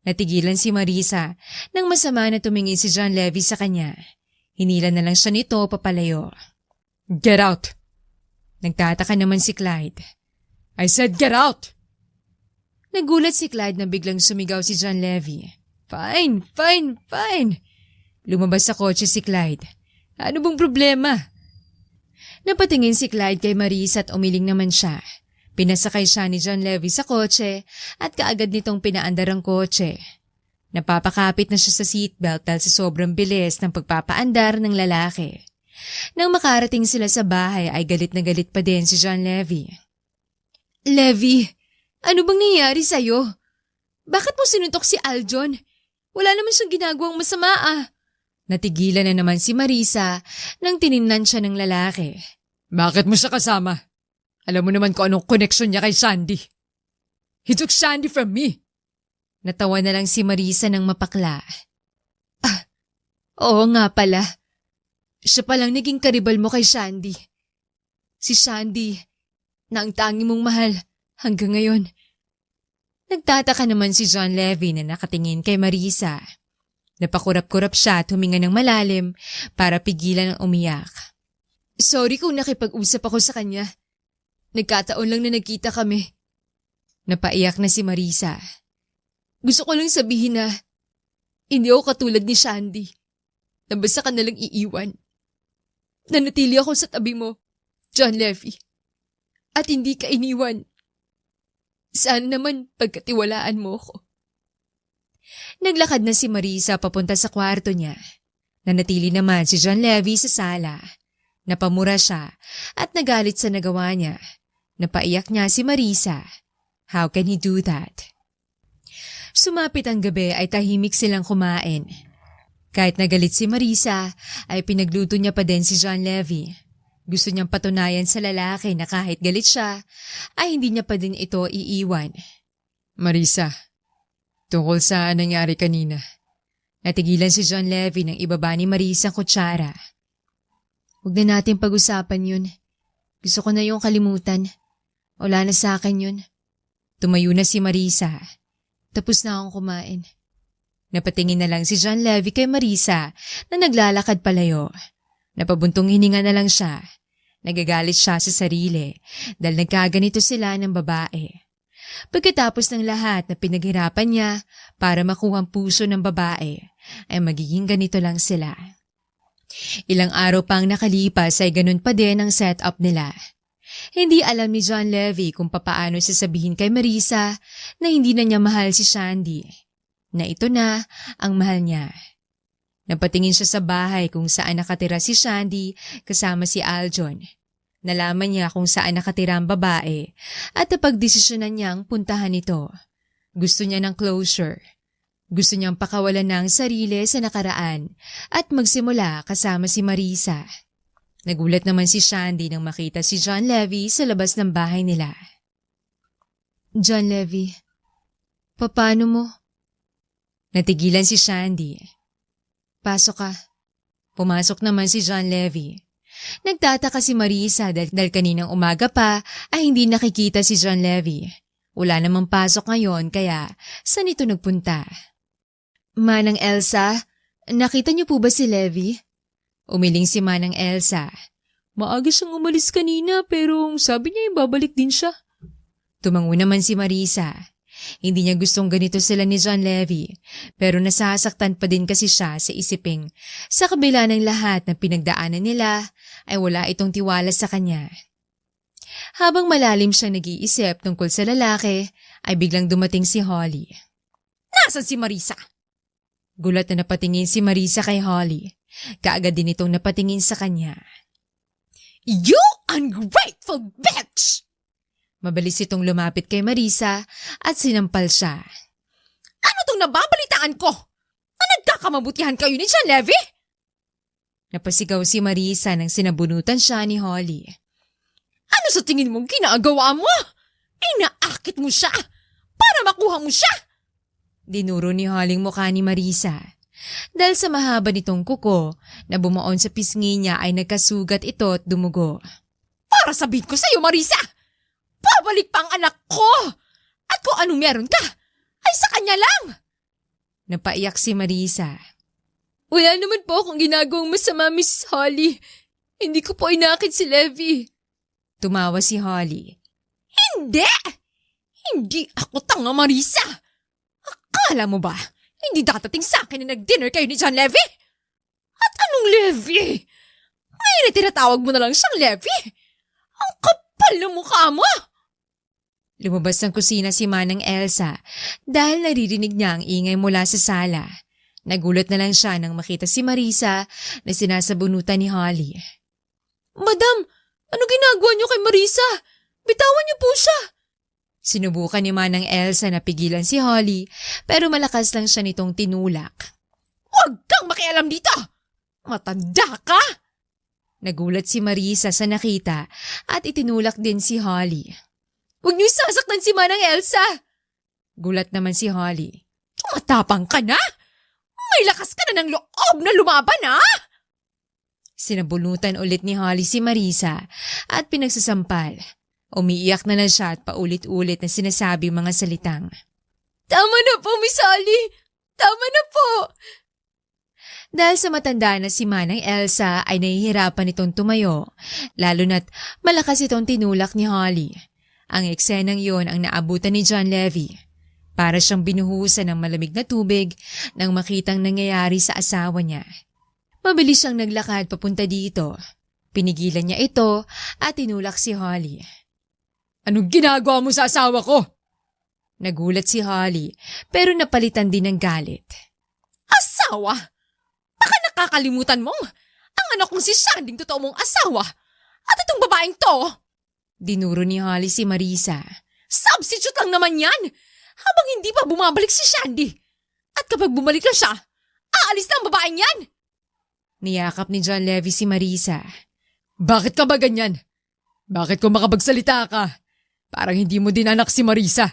Natigilan si Marisa nang masama na tumingin si John Levy sa kanya. Hinila na lang siya nito papalayo. Get out! Nagtataka naman si Clyde. I said get out! Nagulat si Clyde na biglang sumigaw si John Levy. Fine, fine, fine. Lumabas sa kotse si Clyde. Ano bang problema? Napatingin si Clyde kay Marisa at umiling naman siya. Pinasakay siya ni John Levy sa kotse at kaagad nitong pinaandar ang kotse. Napapakapit na siya sa seatbelt dahil sa sobrang bilis ng pagpapaandar ng lalaki. Nang makarating sila sa bahay ay galit na galit pa din si John Levy. Levy, ano bang nangyayari sa'yo? Bakit mo sinuntok si Aljon? Wala naman siyang ginagawang masama ah. Natigilan na naman si Marisa nang tiningnan siya ng lalaki. Bakit mo siya kasama? Alam mo naman kung anong koneksyon niya kay Shandy. He took Shandy from me. Natawa na lang si Marisa ng mapakla. Ah, oo nga pala. Siya palang naging karibal mo kay Shandy. Si Shandy, na ang tangi mong mahal hanggang ngayon. Nagtataka naman si John Levy na nakatingin kay Marisa. Napakurap-kurap siya at huminga ng malalim para pigilan ang umiyak. Sorry kung nakipag-usap ako sa kanya. Nagkataon lang na nagkita kami. Napaiyak na si Marisa. Gusto ko lang sabihin na hindi ako katulad ni Shandy. Na basta ka nalang iiwan. Nanatili ako sa tabi mo, John Levy. At hindi ka iniwan. Saan naman pagkatiwalaan mo ko? Naglakad na si Marisa papunta sa kwarto niya. Nanatili naman si John Levy sa sala. Napamura siya at nagalit sa nagawa niya. Napaiyak niya si Marisa. How can he do that? Sumapit ang gabi ay tahimik silang kumain. Kahit nagalit si Marisa, ay pinagluto niya pa din si John Levy. Gusto niyang patunayan sa lalaki na kahit galit siya, ay hindi niya pa din ito iiwan. Marisa, tungkol sa nangyari kanina. Natigilan si John Levy nang ibaba ni Marisa ang kutsara. Huwag na natin pag-usapan yun. Gusto ko na yung kalimutan. Wala na sa akin yun. Tumayo na si Marisa. Tapos na akong kumain. Napatingin na lang si John Levy kay Marisa na naglalakad palayo. Napabuntong hininga na lang siya. Nagagalit siya sa sarili dahil nagkaganito sila ng babae. Pagkatapos ng lahat na pinaghirapan niya para makuha ang puso ng babae, ay magiging ganito lang sila. Ilang araw pang nakalipas ay ganun pa din ang setup nila. Hindi alam ni John Levy kung papaano sasabihin kay Marisa na hindi na niya mahal si Shandy, na ito na ang mahal niya. Napatingin siya sa bahay kung saan nakatira si Shandy kasama si Aljon. Nalaman niya kung saan nakatira ang babae at napagdesisyonan niyang puntahan ito. Gusto niya ng closure. Gusto niyang pakawalan ng sarili sa nakaraan at magsimula kasama si Marisa. Nagulat naman si Shandy nang makita si John Levy sa labas ng bahay nila. John Levy, paano mo? Natigilan si Shandy. Pasok ka. Pumasok naman si John Levy. Nagtataka si Marisa dahil kaninang umaga pa ay hindi nakikita si John Levy. Wala namang pasok ngayon kaya saan ito nagpunta? Manang Elsa, nakita niyo po ba si Levy? Umiling si Manang Elsa. Maaga siyang umalis kanina pero sabi niya yung babalik din siya. Tumango naman si Marisa. Hindi niya gustong ganito sila ni John Levy pero nasasaktan pa din kasi siya sa isiping sa kabila ng lahat na pinagdaanan nila ay wala itong tiwala sa kanya. Habang malalim siyang nag-iisip tungkol sa lalaki ay biglang dumating si Holly. Nasaan si Marisa? Gulat na napatingin si Marisa kay Holly. Kaagad din itong napatingin sa kanya. You ungrateful bitch! Mabilis itong lumapit kay Marisa at sinampal siya. Ano tong nababalitaan ko? Na nagkakamabutihan kayo ni John Levy? Napasigaw si Marisa nang sinabunutan siya ni Holly. Ano sa tingin mong ginagawa mo? Inaakit mo siya para makuha mo siya! Dinuro ni Holly ang mukha ni Marisa. Dahil sa mahaba nitong kuko na bumaon sa pisngi niya ay nagkasugat ito at dumugo. Para sabihin ko sa iyo, Marisa! Babalik pa ang anak ko! At kung anong meron ka, ay sa kanya lang! Napaiyak si Marisa. Wala naman po akong ginagawang masama, Miss Holly. Hindi ko po inakit si Levy. Tumawa si Holly. Hindi! Hindi ako tanga, Marisa! Akala mo ba, hindi datating sa akin na nag-dinner kayo ni John Levy? At anong Levy? Ngayon ay tinatawag mo na lang siyang Levy? Ang kapal ng mukha mo! Lumabas ng kusina si Manang Elsa dahil naririnig niya ang ingay mula sa sala. Nagulat na lang siya nang makita si Marisa na sinasabunutan ni Holly. Madam, ano ginagawa niyo kay Marisa? Bitawan niyo po siya! Sinubukan ni Manang Elsa na pigilan si Holly pero malakas lang siya nitong tinulak. Huwag kang makialam dito! Matanda ka! Nagulat si Marisa sa nakita at itinulak din si Holly. Huwag niyo sasaktan si Manang Elsa! Gulat naman si Holly. Tumatapang ka na? May lakas ka na ng loob na lumaban, ha? Sinabunutan ulit ni Holly si Marisa at pinagsasampal. Umiiyak na lang siya at paulit-ulit na sinasabi mga salitang. Tama na po, Miss Holly! Tama na po! Dahil sa matanda na si Manang Elsa ay nahihirapan itong tumayo, lalo na't malakas itong tinulak ni Holly. Ang eksenang yon ang naabutan ni John Levy. Para siyang binuhusan ng malamig na tubig nang makitang nangyayari sa asawa niya. Mabilis siyang naglakad papunta dito. Pinigilan niya ito at tinulak si Holly. Anong ginagawa mo sa asawa ko? Nagulat si Holly pero napalitan din ng galit. Asawa? Baka nakakalimutan mong ang anak kong si Shanding totoo mong asawa at itong babaeng to. Dinuro ni Holly si Marisa. Substitute lang naman yan! Habang hindi pa bumabalik si Shandy. At kapag bumalik na siya, aalis na ang babaeng yan! Niyakap ni John Levy si Marisa. Bakit ka ba ganyan? Bakit kung makapagsalita ka? Parang hindi mo din anak si Marisa.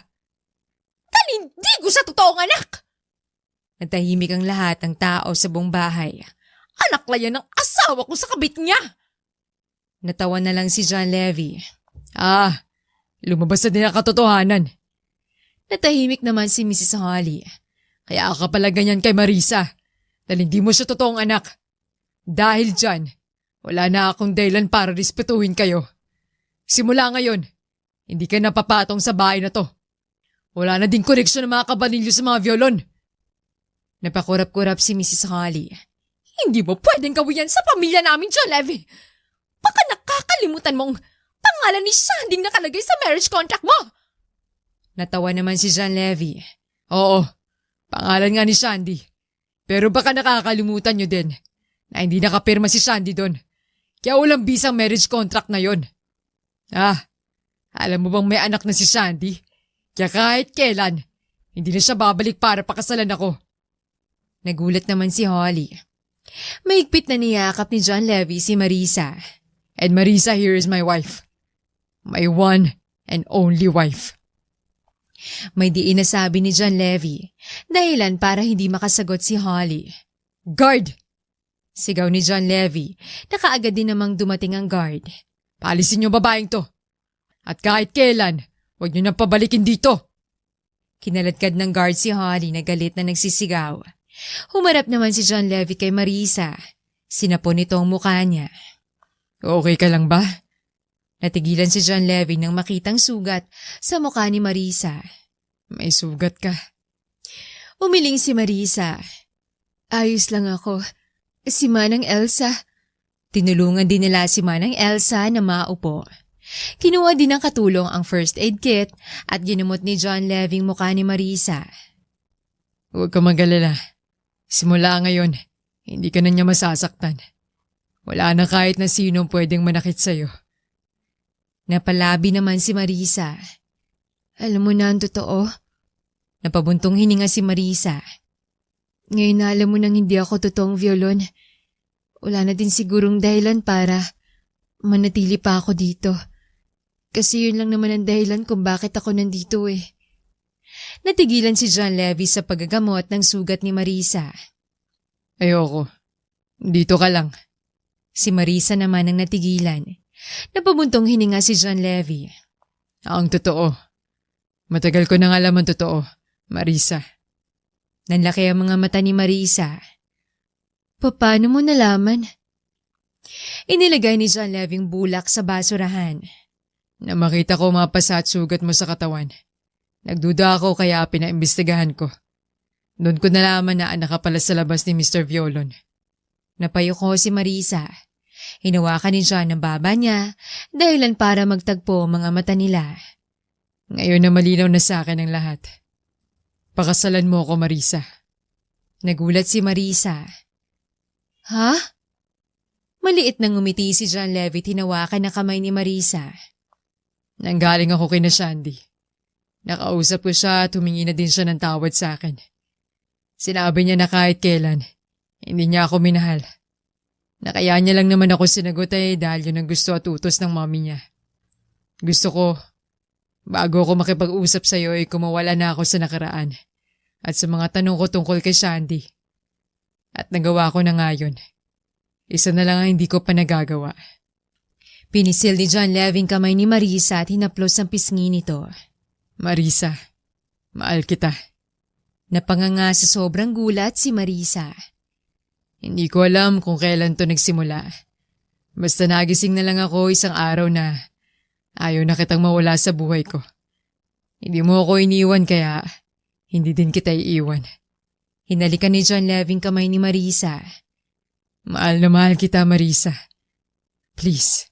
Dahil hindi ko siya totoong anak! Natahimik ang lahat ng tao sa buong bahay. Anak lang yan ng asawa ko sa kabit niya! Natawa na lang si John Levy. Lumabas na din ang katotohanan. Natahimik naman si Mrs. Holly. Kaya ka pala ganyan kay Marisa. Dahil hindi mo siya totoong anak. Dahil dyan, wala na akong dahilan para respetuhin kayo. Simula ngayon, hindi ka napapatong sa bahay na to. Wala na din koneksyon ng mga kabanilyo sa mga violon. Napakurap-kurap si Mrs. Holly. Hindi mo pwedeng gawin yan sa pamilya namin, John Levy. Baka nakakalimutan mong pangalan ni Shandy nakalagay sa marriage contract mo. Natawa naman si John Levy. Oo, pangalan nga ni Shandy. Pero baka nakakalimutan nyo din na hindi nakapirma si Shandy doon. Kaya walang bisang marriage contract na yon. Alam mo bang may anak na si Shandy? Kaya kahit kailan, hindi na siya babalik para pakasalan ako. Nagulat naman si Holly. Mahigpit na niyakap ni John Levy si Marisa. And Marisa here is my wife. My one and only wife. May diin na sabi ni John Levy, dahilan para hindi makasagot si Holly. Guard! Sigaw ni John Levy, nakaagad din namang dumating ang guard. Paalisin niyo babaeng to. At kahit kailan, huwag niyo na pabalikin dito. Kinaladkad ng guard si Holly na galit na nagsisigaw. Humarap naman si John Levy kay Marisa. Sinapon nito ang mukha niya. Okay ka lang ba? Natigilan si John Levy nang makitang sugat sa mukha ni Marisa. May sugat ka. Umiling si Marisa. Ayos lang ako. Si Manang Elsa. Tinulungan din nila si Manang Elsa na maupo. Kinuha din ng katulong ang first aid kit at ginamot ni John Levy ang mukha ni Marisa. Huwag ka mag-alala. Simula ngayon, hindi ka na niya masasaktan. Wala na kahit na sino pwedeng manakit sa'yo. Napalabi naman si Marisa. Alam mo na ang totoo? Napabuntong hininga si Marisa. Ngayon na alam mo nang hindi ako totoong violon. Wala na din sigurong dahilan para manatili pa ako dito. Kasi yun lang naman ang dahilan kung bakit ako nandito eh. Natigilan si John Levy sa paggagamot ng sugat ni Marisa. Ayoko. Dito ka lang. Si Marisa naman ang natigilan. Napabuntong hininga si John Levy. Ang totoo. Matagal ko nang alam ang totoo, Marisa. Nanlaki ang mga mata ni Marisa. Paano mo nalaman? Inilagay ni John Levy ang bulak sa basurahan. Na makita ko mapasa at sugat mo sa katawan. Nagduda ako kaya pinaimbestigahan ko. Doon ko nalaman na anak ka pala sa labas ni Mr. Violon. Napayuko si Marisa. Hinawakan ni John ang baba niya dahilan para magtagpo ang mga mata nila. Ngayon na malinaw na sa akin ang lahat. Pakasalan mo ako, Marisa. Nagulat si Marisa. Ha? Maliit nang ngumiti si John Levy, hinawakan na kamay ni Marisa. Nanggaling ako kay na Shandy. Nakausap ko siya at humingi na din siya ng tawad sa akin. Sinabi niya na kahit kailan, hindi niya ako minahal. Nakaya niya lang naman ako sinagot dahil yun ang gusto at utos ng mami niya. Gusto ko, bago ako makipag-usap sa'yo kumawala na ako sa nakaraan at sa mga tanong ko tungkol kay Shandy. At nagawa ko na ngayon. Isa na lang ang hindi ko pa nagagawa. Pinisil ni John Levy ang kamay ni Marisa at hinaplos ang pisngi nito. Marisa, mahal kita. Napanganga sa sobrang gulat si Marisa. Hindi ko alam kung kailan to nagsimula. Basta nagising na lang ako isang araw na ayaw na kitang mawala sa buhay ko. Hindi mo ako iniwan kaya hindi din kita iiwan. Hinalikan ni John Levy ang kamay ni Marisa. Mahal na mahal kita, Marisa. Please,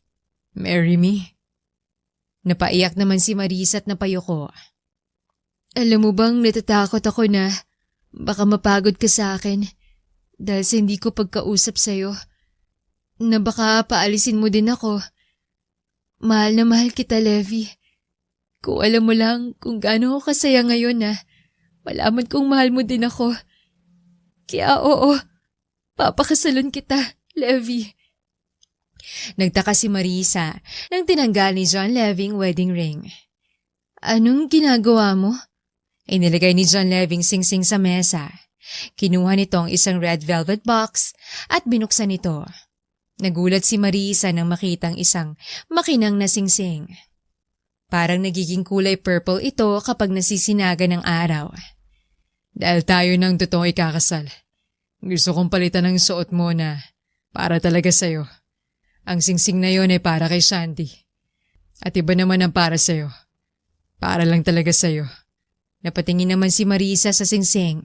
marry me. Napaiyak naman si Marisa at napayuko. Alam mo bang natatakot ako na baka mapagod ka sa akin dahil sa hindi ko pagkausap sa'yo. Na baka paalisin mo din ako. Mahal na mahal kita, Levi. Kung alam mo lang kung gaano ako kasaya ngayon na malaman kong mahal mo din ako. Kaya oo, papakasalan kita, Levi. Nagtaka si Marisa nang tinanggal ni John Levy ang wedding ring. Anong ginagawa mo? Inilagay ni John Levy ang singsing sa mesa. Kinuha nito ang isang red velvet box at binuksan ito. Nagulat si Marisa nang makitang isang makinang na singsing. Parang nagiging kulay purple ito kapag nasisinaga ng araw. Dahil tayo ng totoong ikakasal, gusto kong palitan ang suot mo na para talaga sa'yo. Ang singsing na yon ay para kay Shanti. At iba naman ang para sa'yo. Para lang talaga sa'yo. Napatingin naman si Marisa sa singsing.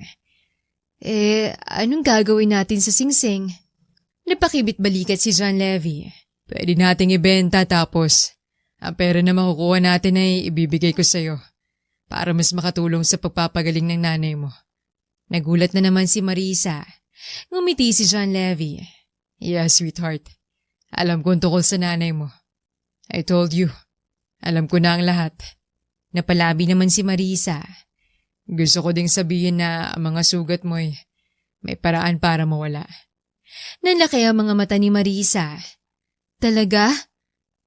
Anong gagawin natin sa singsing? Napakibit balikat si John Levy. Pwede nating ibenta tapos ang pera na makukuha natin ay ibibigay ko sa'yo para mas makatulong sa pagpapagaling ng nanay mo. Nagulat na naman si Marisa. Ngumiti si John Levy. Yeah, sweetheart. Alam kong tungkol sa nanay mo. I told you. Alam ko na ang lahat. Napalabi naman si Marisa. Gusto ko ding sabihin na ang mga sugat mo ay may paraan para mawala. Nanlaki ang mga mata ni Marisa. Talaga?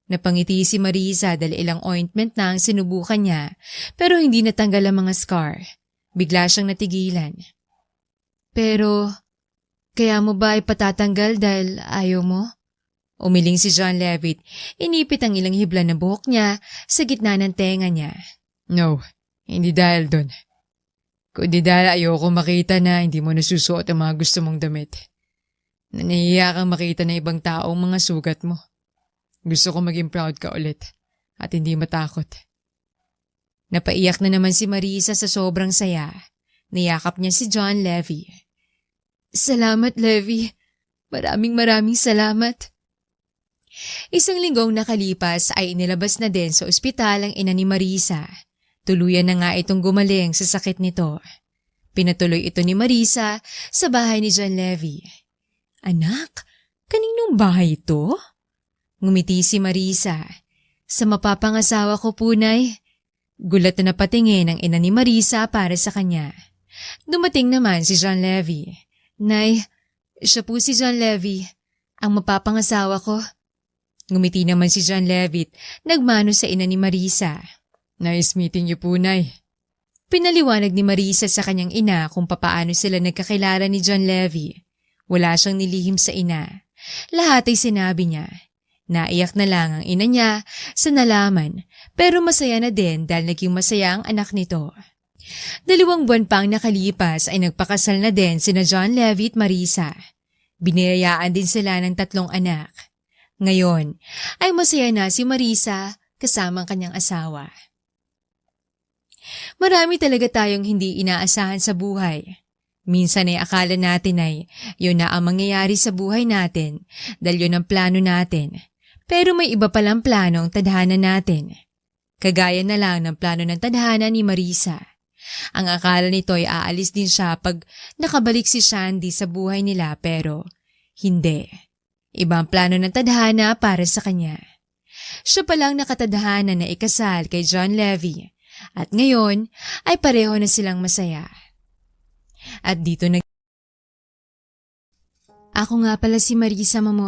Napangiti si Marisa dahil ilang ointment na ang sinubukan niya pero hindi natanggal ang mga scar. Bigla siyang natigilan. Pero, kaya mo ba ipatatanggal dahil ayaw mo? Umiling si John Levitt, inipit ang ilang hibla ng buhok niya sa gitna ng tenga niya. No, hindi dahil dun. Kundi dahil ayoko makita na hindi mo nasusuot ang mga gusto mong damit. Na nahihiya kang makita na ibang tao ang mga sugat mo. Gusto ko maging proud ka ulit at hindi matakot. Napaiyak na naman si Marisa sa sobrang saya. Niyakap niya si John Levy. Salamat, Levy. Maraming salamat. Isang linggong nakalipas ay inilabas na din sa ospital ang ina ni Marisa. Tuluyan na nga itong gumaling sa sakit nito. Pinatuloy ito ni Marisa sa bahay ni John Levy. Anak, kaninong bahay ito? Ngumiti si Marisa. Sa mapapangasawa ko, punay. Gulat na napatingin ang ina ni Marisa para sa kanya. Dumating naman si John Levy. Nay, siya po si John Levy, ang mapapangasawa ko. Ngumiti naman si John Levitt, nagmano sa ina ni Marisa. Nice meeting you po, Nay. Pinaliwanag ni Marisa sa kanyang ina kung papaano sila nagkakilala ni John Levy. Wala siyang nilihim sa ina. Lahat ay sinabi niya. Naiyak na lang ang ina niya sa nalaman, pero masaya na din dahil naging masaya ang anak nito. 2 buwan pang nakalipas ay nagpakasal na din sina John Levy at Marisa. Biniyayaan din sila ng 3 anak. Ngayon ay masaya na si Marisa kasama ang kanyang asawa. Marami talaga tayong hindi inaasahan sa buhay. Minsan ay akala natin ay yun na ang mangyayari sa buhay natin dahil yun ang plano natin. Pero may iba palang plano ang tadhana natin. Kagaya na lang ng plano ng tadhana ni Marisa. Ang akala nito ay aalis din siya pag nakabalik si Shandy sa buhay nila pero hindi. Ibang plano ng tadhana para sa kanya. Siya palang nakatadhana na ikasal kay John Levy at ngayon ay pareho na silang masaya. At dito Ako nga pala si Marisa, Mamo.